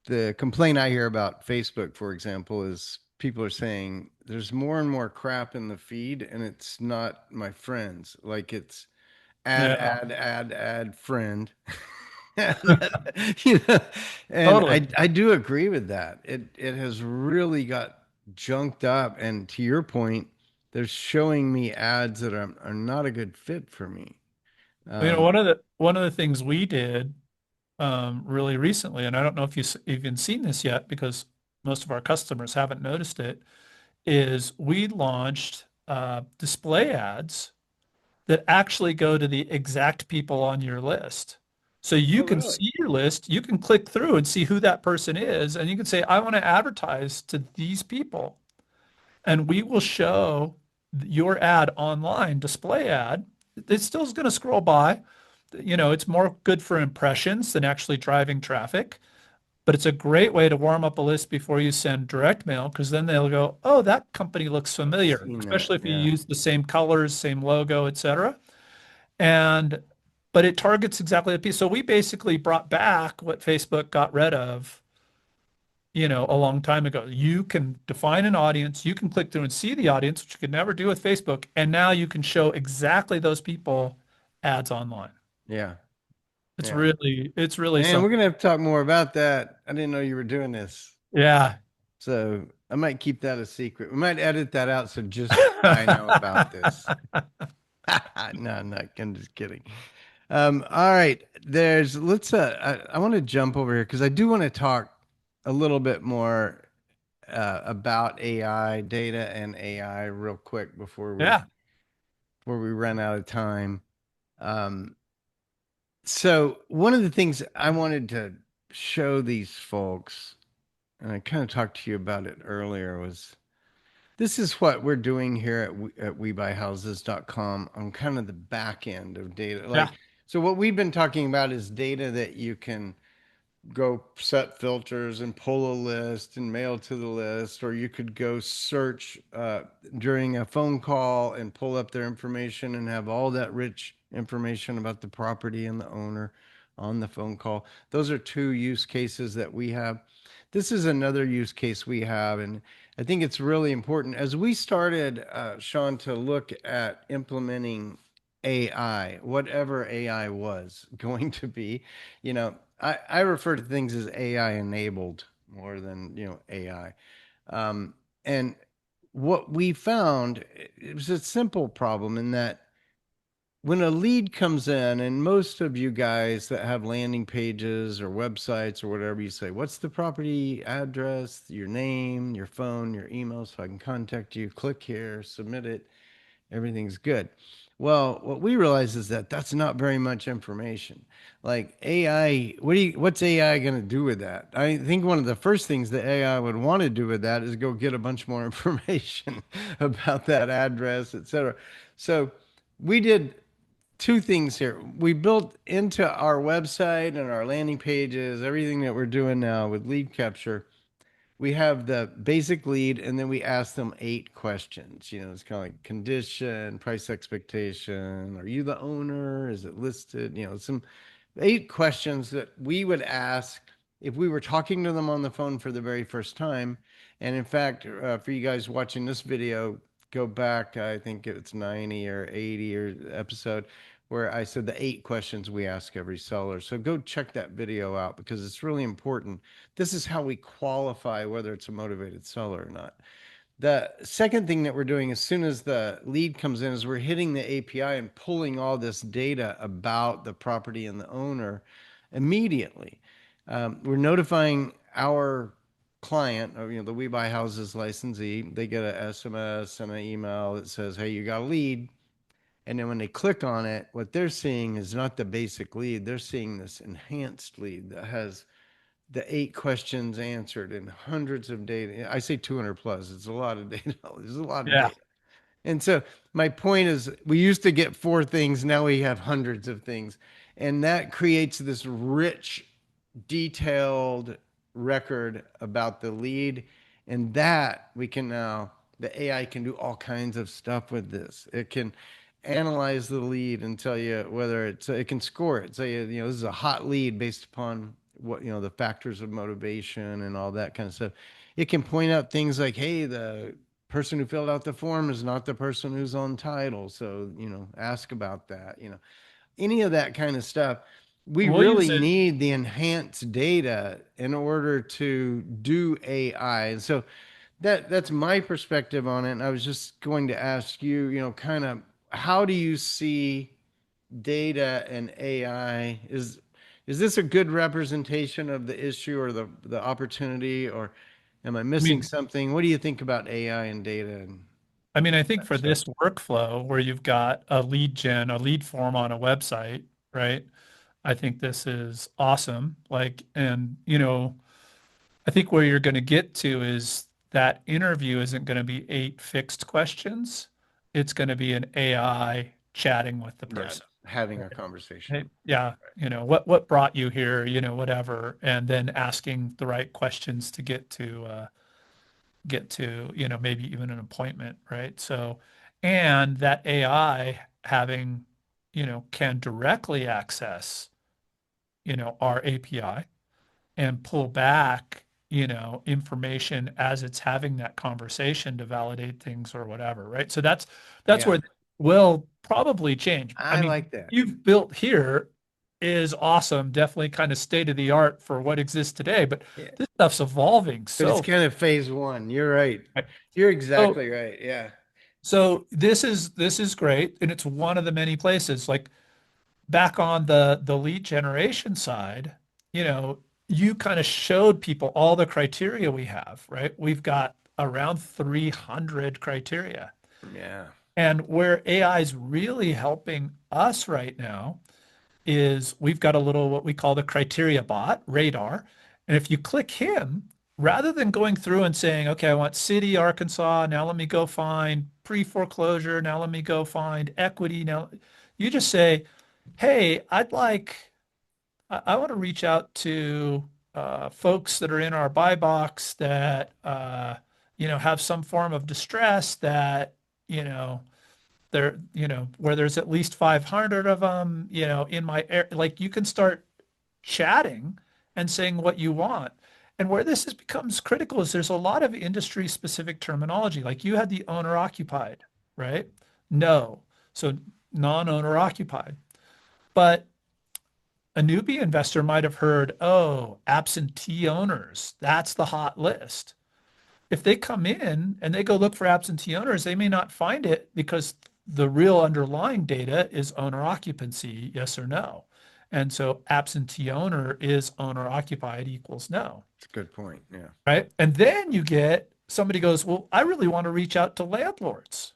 the complaint I hear about Facebook, for example, is people are saying there's more and more crap in the feed, and it's not my friends. Like it's Yeah, add friend. you know, and totally. I do agree with that. It has really got junked up, and to your point, they're showing me ads that are not a good fit for me. You know, Um, one of the things we did really recently, and I don't know if you've even seen this yet because most of our customers haven't noticed it, is we launched display ads that actually go to the exact people on your list. So you oh, can really? see your list, you can click through and see who that person is, and you can say, I want to advertise to these people. And we will show your ad online, display ad. It still is going to scroll by. You know, it's more good for impressions than actually driving traffic, but it's a great way to warm up a list before you send direct mail because then they'll go, oh, that company looks I've familiar, seen that. especially if you Yeah, use the same colors, same logo, etc. And but it targets exactly the piece. So we basically brought back what Facebook got rid of, you know, a long time ago. You can define an audience, you can click through and see the audience, which you could never do with Facebook, and now you can show exactly those people ads online. yeah, It's yeah. really Man, we're something. gonna have to talk more about that. I didn't know you were doing this. Yeah. So I might keep that a secret. We might edit that out so just I know about this. No, I'm not. I'm just kidding. All right. I want to jump over here because I do want to talk a little bit more about AI data and AI real quick Yeah. before we run out of time. Um, so one of the things I wanted to show these folks, and I kind of talked to you about it earlier, was this is what we're doing here at WeBuyHouses.com on kind of the back end of data. Yeah. So what we've been talking about is data that you can go set filters and pull a list and mail to the list, or you could go search during a phone call and pull up their information and have all that rich information about the property and the owner on the phone call. Those are two use cases that we have. This is another use case we have, and I think it's really important. As we started, Sean, to look at implementing AI, whatever AI was going to be, I refer to things as AI enabled more than, AI. And what we found, it was a simple problem in that when a lead comes in, and most of you guys that have landing pages or websites or whatever, you say, what's the property address, your name, your phone, your email, so I can contact you. Click here, submit it. Everything's good. Well, what we realize is that that's not very much information. Like AI, what's AI going to do with that? I think one of the first things that AI would want to do with that is go get a bunch more information about that address, et cetera. So we did two things here. We built into our website and our landing pages, everything that we're doing now with lead capture. We have the basic lead, and then we ask them 8 questions. It's kind of like condition, price expectation. Are you the owner? Is it listed? Some 8 questions that we would ask if we were talking to them on the phone for the very first time. And in fact, for you guys watching this video, go back, I think it's 90 or 80 or episode where I said the 8 questions we ask every seller. So go check that video out because it's really important. This is how we qualify whether it's a motivated seller or not. The second thing that we're doing as soon as the lead comes in is we're hitting the API and pulling all this data about the property and the owner immediately. We're notifying our client, or, the We Buy Houses licensee. They get an SMS and an email that says, "Hey, you got a lead." And then when they click on it, what they're seeing is not the basic lead. They're seeing this enhanced lead that has the 8 questions answered and hundreds of data. I say 200 plus. It's a lot of data. There's a lot of Yeah. data. And so my point is, we used to get 4 things. Now we have hundreds of things. And that creates this rich, detailed record about the lead. And that we can now, the AI can do all kinds of stuff with this. It can analyze the lead and tell you whether it can score it. Say, this is a hot lead based upon what, the factors of motivation and all that kind of stuff. It can point out things like, hey, the person who filled out the form is not the person who's on title. So, ask about that, any of that kind of stuff. We We'll use really it. need the enhanced data in order to do AI. And so that's my perspective on it. And I was just going to ask you, kind of how do you see data and AI? Is this a good representation of the issue or the opportunity, or am I I missing mean, something? What do you think about AI and data and I think that for stuff? this workflow where you've got a lead gen, a lead form on a website, right? I think this is awesome. Like, and I think where you're going to get to is that interview isn't going to be 8 fixed questions. It's going to be an AI chatting with the Yeah, person. having a Right. conversation. Hey, yeah, what brought you here, whatever, and then asking the right questions to get to, maybe even an appointment, right? So, and that AI having, can directly access, our API and pull back, information as it's having that conversation to validate things or whatever, right? So that's Yeah, where will probably change. I I mean, like that. you've built here is awesome, definitely kind of state of the art for what exists today, but Yeah. this stuff's evolving But it's so kind of phase one. You're right. fast. You're So exactly right. Yeah. so this is great, and it's one of the many places. Like back on the lead generation side, you know, you kind of showed people all the criteria we have, right? We've got around 300 criteria. Yeah. And where AI is really helping us right now is we've got a little what we call the criteria bot, Radar. And if you click him, rather than going through and saying, okay, I want city, Arkansas, now let me go find pre-foreclosure, now let me go find equity. Now you just say, hey, I want to reach out to folks that are in our buy box that, have some form of distress that, you know, where there's at least 500 of them, in my air, like you can start chatting and saying what you want. And where becomes critical is there's a lot of industry specific terminology. Like you had the owner occupied, right? No. So non-owner occupied. But a newbie investor might have heard, oh, absentee owners, that's the hot list. If they come in and they go look for absentee owners, they may not find it because the real underlying data is owner occupancy, yes or no. And so absentee owner is owner occupied equals no, It's a good point. Yeah. right? And then you get somebody goes, well, I really want to reach out to landlords,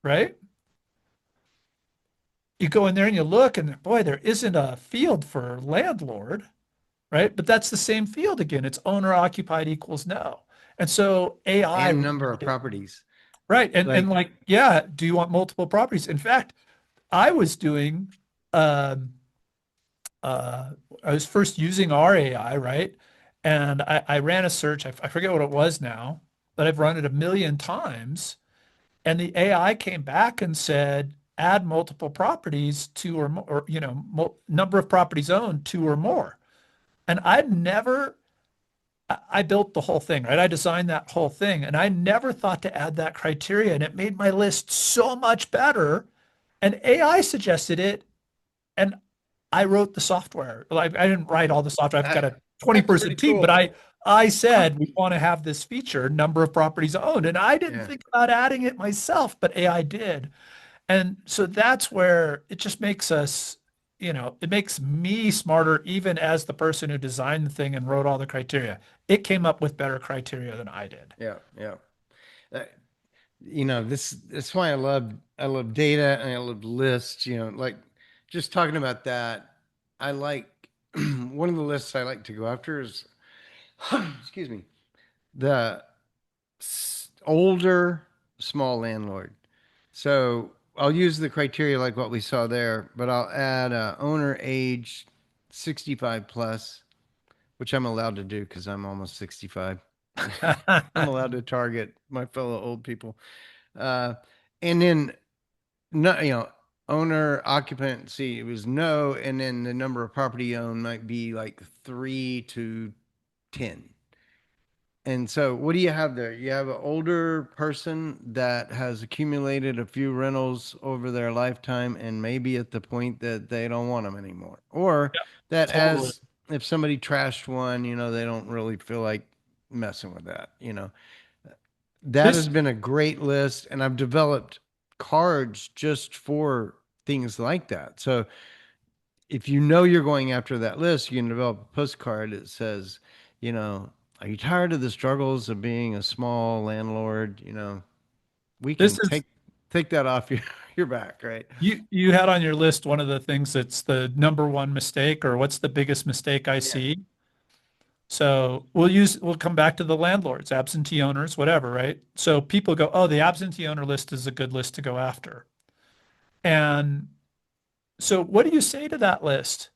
right? You go in there and you look, and boy, there isn't a field for landlord, right? But that's the same field again. It's owner occupied equals no. And so AI, And number of properties. right? And Like, like, yeah, do you want multiple properties? In fact, I was doing, um, uh, I was first using our AI, right? And I ran a search. I forget what it was now, but I've run it a million times. And the AI came back and said, add multiple properties, two or more, or, number of properties owned, two or more. And I'd never, I built the whole thing, right? I designed that whole thing and I never thought to add that criteria. And it made my list so much better. And AI suggested it. And I wrote the software. Like I didn't write all the software. I've got a 20 that's person pretty team, but cool. I said we want to have this feature, number of properties owned. And I didn't Yeah. think about adding it myself, but AI did. And so that's where it just makes us, it makes me smarter, even as the person who designed the thing and wrote all the criteria. It came up with better criteria than I did. Yeah. Yeah. Uh, that's why I love data and I love lists, like just talking about that. I like one of the lists I like to go after is excuse me, the older small landlord. So I'll use the criteria like what we saw there, but I'll add owner age 65 plus, which I'm allowed to do because I'm almost 65. I'm allowed to target my fellow old people. Uh, and then no, owner occupancy it was no, and then the number of property owned might be like 3 to 10. And so, what do you have there? You have an older person that has accumulated a few rentals over their lifetime and maybe at the point that they don't want them anymore. Or that Totally. as if somebody trashed one, they don't really feel like messing with that. That has This been a great list, and I've developed cards just for things like that. So, if you know you're going after that list, you can develop a postcard that says, you know, are you tired of the struggles of being a small landlord? We this can is take that off your back, right? you had on your list one of the things that's the number one mistake, or what's the biggest mistake I Yeah. see. So we'll come back to the landlords, absentee owners, whatever, right? So people go, oh, the absentee owner list is a good list to go after. And so what do you say to that list?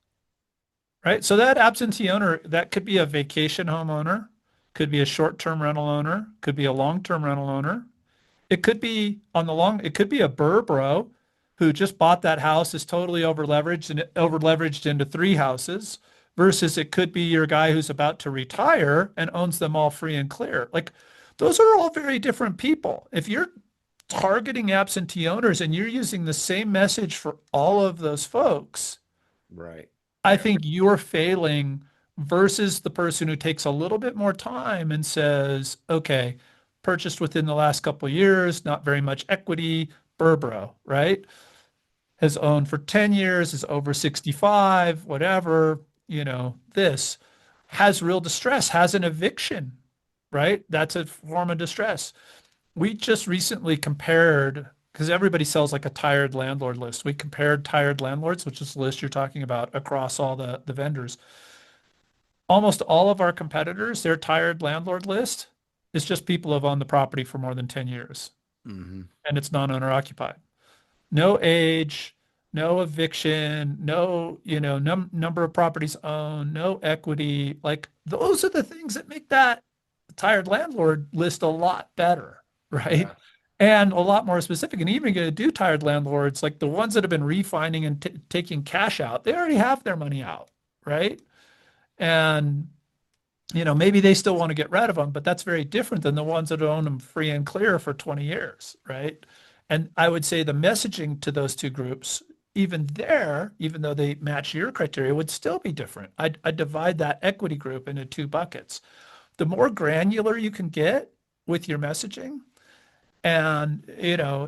Right? So that absentee owner, that could be a vacation home owner, could be a short-term rental owner, could be a long-term rental owner. It could be a burbro who just bought that house, is totally over leveraged into three houses, versus it could be your guy who's about to retire and owns them all free and clear. Like those are all very different people. If you're targeting absentee owners and you're using the same message for all of those folks, Right. I Yeah. think you're failing versus the person who takes a little bit more time and says, okay, purchased within the last couple of years, not very much equity, Burbro, right? Has owned for 10 years, is over 65, whatever, this has real distress, has an eviction, right? That's a form of distress. We just recently compared, because everybody sells like a tired landlord list. We compared tired landlords, which is the list you're talking about, across all the vendors. Almost all of our competitors, their tired landlord list is just people who have owned the property for more than 10 years Hmm. and it's non-owner occupied. No age, no eviction, no, number of properties owned, no equity. Like those are the things that make that tired landlord list a lot better, right? Yeah. And a lot more specific. And even going to do tired landlords, like the ones that have been refining and taking cash out, they already have their money out, right? And maybe they still want to get rid of them, but that's very different than the ones that own them free and clear for 20 years, right? And I would say the messaging to those two groups, even there, even though they match your criteria, would still be different. I'd divide that equity group into two buckets. The more granular you can get with your messaging, And,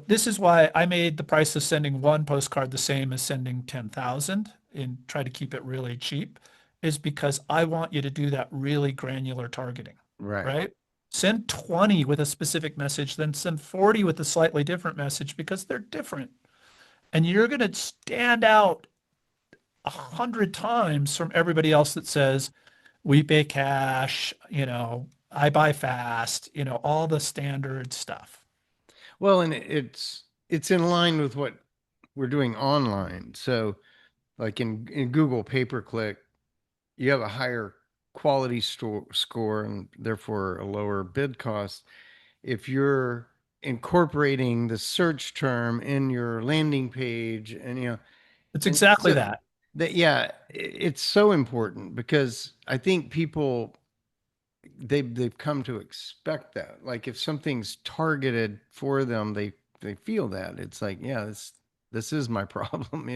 this is why I made the price of sending one postcard the same as sending 10,000 and try to keep it really cheap, is because I want you to do that really granular targeting, Right. right? Send 20 with a specific message, then send 40 with a slightly different message because they're different. And you're going to stand out 100 times from everybody else that says, we pay cash, I buy fast, all the standard stuff. Well, and it's in line with what we're doing online. So, like in Google pay-per-click, you have a higher quality score and therefore a lower bid cost. If you're incorporating the search term in your landing page, and It's and exactly so that. that, yeah, it's so important because I think people they've come to expect that. Like if something's targeted for them, they feel that. It's like, yeah, this is my problem,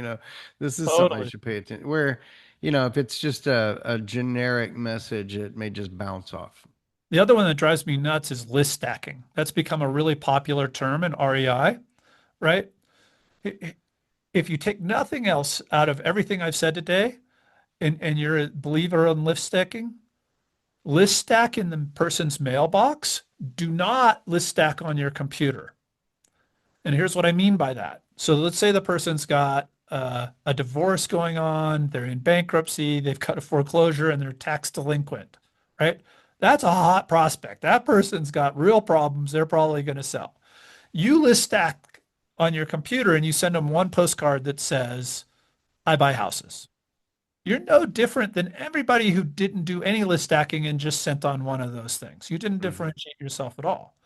this is something I Totally. should pay attention. Where, if it's just a generic message, it may just bounce off. The other one that drives me nuts is list stacking. That's become a really popular term in REI, right? If you take nothing else out of everything I've said today and you're a believer in list stack in the person's mailbox. Do not list stack on your computer. And here's what I mean by that. So let's say the person's got a divorce going on, they're in bankruptcy, they've got a foreclosure, and they're tax delinquent, right? That's a hot prospect. That person's got real problems. They're probably going to sell. You list stack on your computer and you send them one postcard that says, I buy houses. You're no different than everybody who didn't do any list stacking and just sent on one of those things. You didn't Mhm. differentiate yourself at all.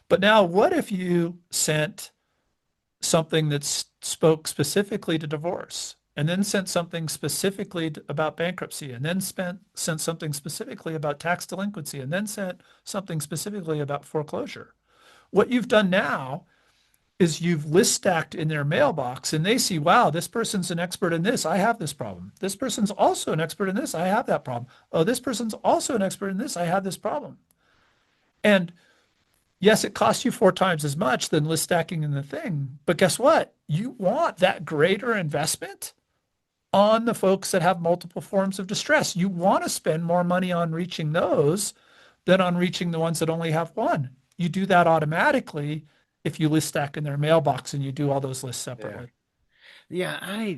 But now, what if you sent something that spoke specifically to divorce, and then sent something specifically about bankruptcy, and then sent something specifically about tax delinquency, and then sent something specifically about foreclosure? What you've done now is you've list stacked in their mailbox and they see, wow, this person's an expert in this. I have this problem. This person's also an expert in this. I have that problem. Oh, this person's also an expert in this. I have this problem. And yes, it costs you 4 times as much than list stacking in the thing. But guess what? You want that greater investment on the folks that have multiple forms of distress. You want to spend more money on reaching those than on reaching the ones that only have one. You do that automatically if you list stack in their mailbox and you do all those lists Yeah. separately. Yeah,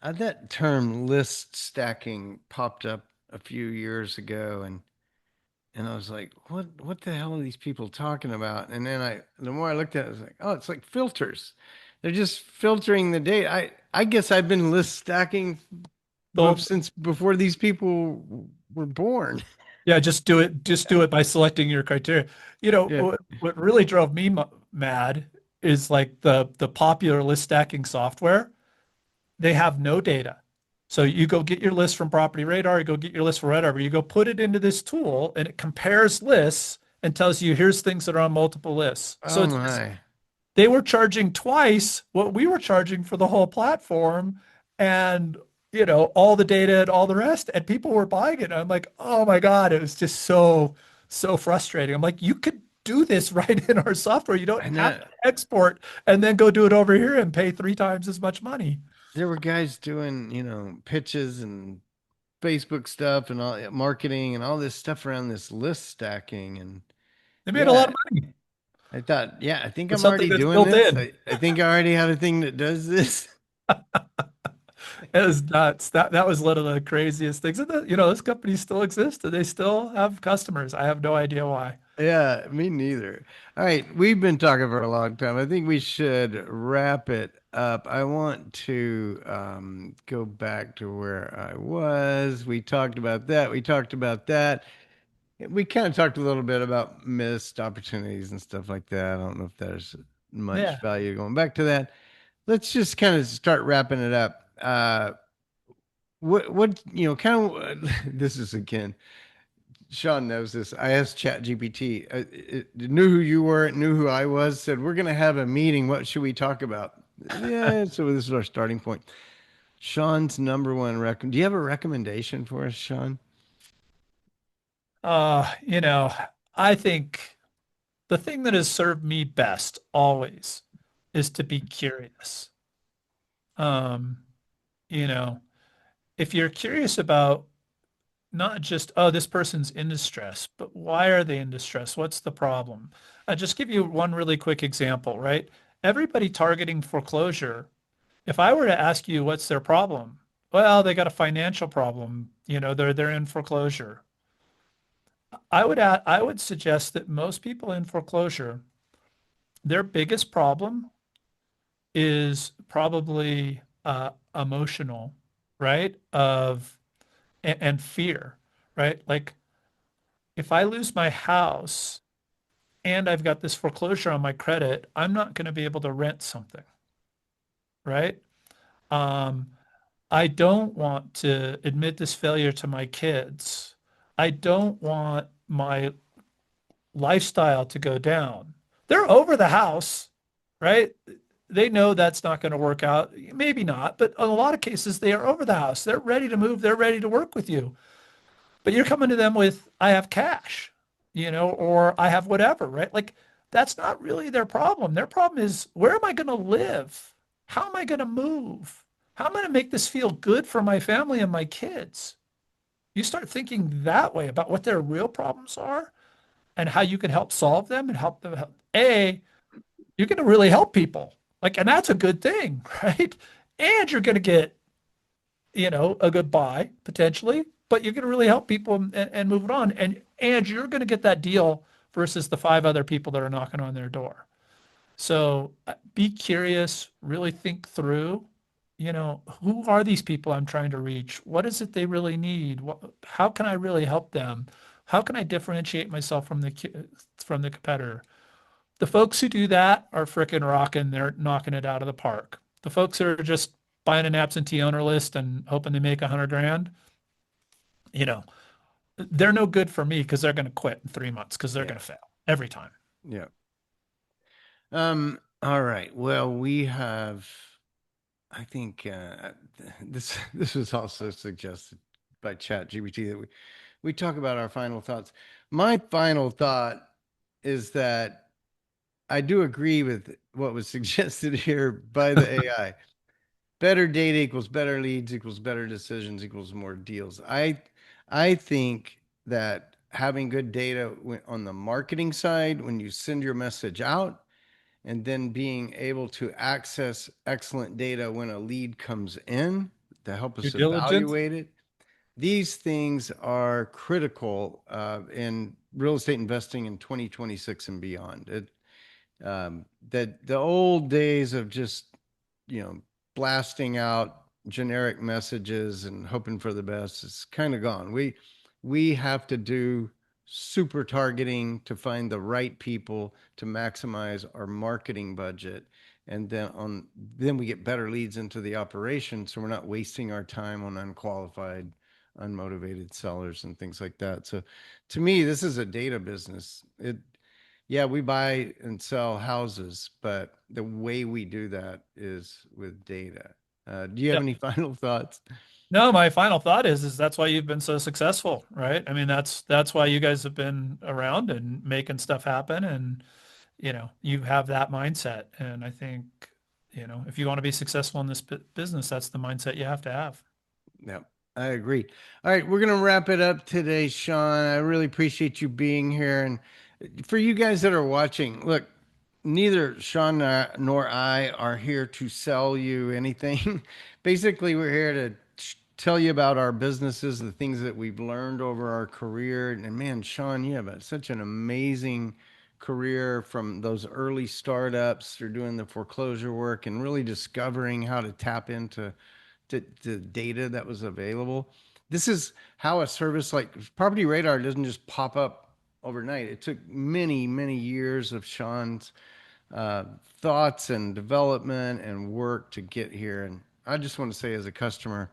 that term list stacking popped up a few years ago, and I was like, what the hell are these people talking about? And then the more I looked at it, I was like, oh, it's like filters. They're just filtering the data. I guess I've been list stacking So since before these people were born. yeah, just do it. Just do it by selecting your criteria. Yeah. What really drove me mad is like the popular list stacking software. They have no data. So you go get your list from PropertyRadar, you go get your list from whatever, you go put it into this tool and it compares lists and tells you here's things that are on multiple lists. So Oh my. they were charging twice what we were charging for the whole platform and all the data and all the rest, and people were buying it. And I'm like, oh my God, it was just so frustrating. I'm like, you could do this right in our software. You don't And have that to export and then go do it over here and pay 3 times as much money. there were guys doing, pitches and Facebook stuff and all marketing and all this stuff around this list stacking. And They made a lot yeah, of money I thought, yeah, I think with I'm something already that's doing built this. in. I think I already have a thing that does this. It was nuts. That was one of the craziest things. And this company still exists and they still have customers. I have no idea why. Yeah, me neither. All right, we've been talking for a long time. I think we should wrap it up. I want to go back to where I was. We talked about that. We talked about that. We kind of talked a little bit about missed opportunities and stuff like that. I don't know if there's much Yeah. value going back to that. Let's just kind of start wrapping it up. Kind of, this is again, Sean knows this. I asked ChatGPT, it knew who you were, it knew who I was, said, we're going to have a meeting. What should we talk about? Yeah, so this is our starting point. Sean's number one do you have a recommendation for us, Sean? Uh, you know, I think the thing that has served me best always is to be curious. Um, you know, if you're curious about not just, oh, this person's in distress, but why are they in distress? What's the problem? I'll just give you one really quick example, right? Everybody targeting foreclosure, if I were to ask you what's their problem, well, they got a financial problem. They're in foreclosure. I would suggest that most people in foreclosure, their biggest problem is probably emotional, right? And fear, right? Like if I lose my house and I've got this foreclosure on my credit, I'm not going to be able to rent something, right? Um, I don't want to admit this failure to my kids. I don't want my lifestyle to go down. They're over the house, right? They know that's not going to work out. Maybe not, but in a lot of cases, they are over the house. They're ready to move. They're ready to work with you. But you're coming to them with, I have cash, or I have whatever, right? Like that's not really their problem. Their problem is, where am I going to live? How am I going to move? How am I going to make this feel good for my family and my kids? You start thinking that way about what their real problems are and how you can help solve them and help them. You're going to really help people. Like, and that's a good thing, right? And you're going to get, a good buy potentially, but you're going to really help people and move it on. And you're going to get that deal versus the five other people that are knocking on their door. So be curious, really think through, who are these people I'm trying to reach? What is it they really need? How can I really help them? How can I differentiate myself from the competitor? The folks who do that are frickin' rocking. They're knocking it out of the park. The folks who are just buying an absentee owner list and hoping they make 100 grand, you know, they're no good for me because they're going to quit in 3 months because they're Yeah. going to fail every time. Yeah. All right. Well, we have, I think, this was also suggested by ChatGPT that we talk about our final thoughts. My final thought is that I do agree with what was suggested here by the AI. Better data equals better leads equals better decisions equals more deals. I think that having good data on the marketing side when you send your message out, and then being able to access excellent data when a lead comes in to help Due us diligence. evaluate it. These things are critical in real estate investing in 2026 and beyond. That the old days of just, you know, blasting out generic messages and hoping for the best is kind of gone. We have to do super targeting to find the right people to maximize our marketing budget, and then we get better leads into the operation so we're not wasting our time on unqualified, unmotivated sellers and things like that. So to me, this is a data business. Yeah, we buy and sell houses, but the way we do that is with data. Do you have Yeah. any final thoughts? No, my final thought is that's why you've been so successful, right? I mean, that's why you guys have been around and making stuff happen, and you have that mindset. And I think, if you want to be successful in this business, that's the mindset you have to have. Yeah, I agree. All right, we're gonna wrap it up today, Sean. I really appreciate you being here. And for you guys that are watching, look, neither Sean nor I are here to sell you anything. Basically, we're here to tell you about our businesses, the things that we've learned over our career. And man, Sean, you have such an amazing career from those early startups through doing the foreclosure work and really discovering how to tap into the data that was available. This is how a service like Property Radar doesn't just pop up overnight. It took many, many years of Sean's uh, thoughts and development and work to get here. And I just want to say, as a customer,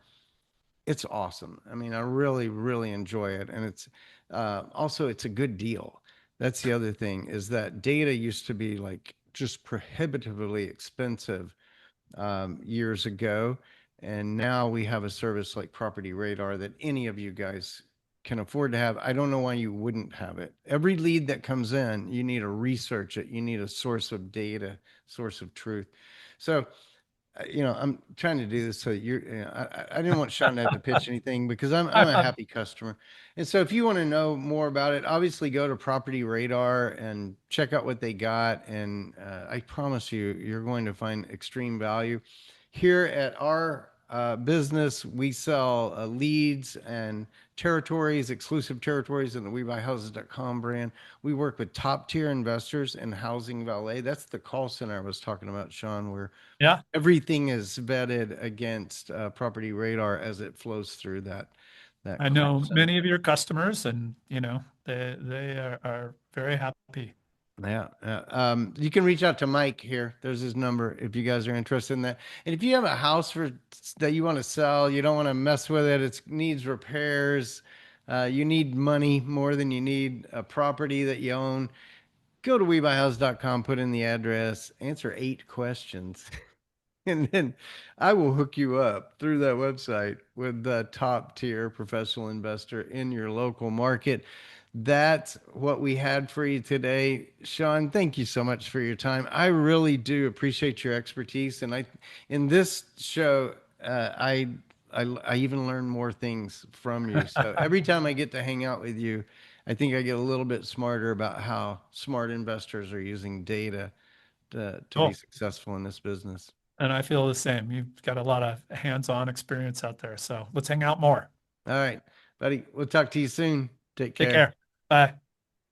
it's awesome. I mean, I really, really enjoy it, and it's also it's a good deal. That's the other thing is that data used to be like just prohibitively expensive years ago. And now we have a service like Property Radar that any of you guys can afford to have, I don't know why you wouldn't have it. Every lead that comes in, you need to research it. You need a source of data, source of truth. So, I'm trying to do this so I didn't want Sean to have to pitch anything because I'm a happy customer. And so if you want to know more about it, obviously go to Property Radar and check out what they got. And I promise you, you're going to find extreme value. Here at our business, we sell leads and territories, exclusive territories in the WeBuyHouses.com brand. We work with top tier investors in housing valet. That's the call center I was talking about, Sean, where Yeah, everything is vetted against Property Radar as it flows through that I call know center. many of your customers, and they are very happy. Yeah. You can reach out to Mike here. There's his number if you guys are interested in that. And if you have a house that you want to sell, you don't want to mess with it, it needs repairs, you need money more than you need a property that you own, go to WeBuyHouse.com, put in the address, answer 8 questions. And then I will hook you up through that website with the top tier professional investor in your local market. That's what we had for you today. Sean, thank you so much for your time. I really do appreciate your expertise. And in this show, I even learn more things from you. So every time I get to hang out with you, I think I get a little bit smarter about how smart investors are using data to be Cool. successful in this business. And I feel the same. You've got a lot of hands-on experience out there. So let's hang out more. All right, buddy. We'll talk to you soon. Take Take care. care. Bye.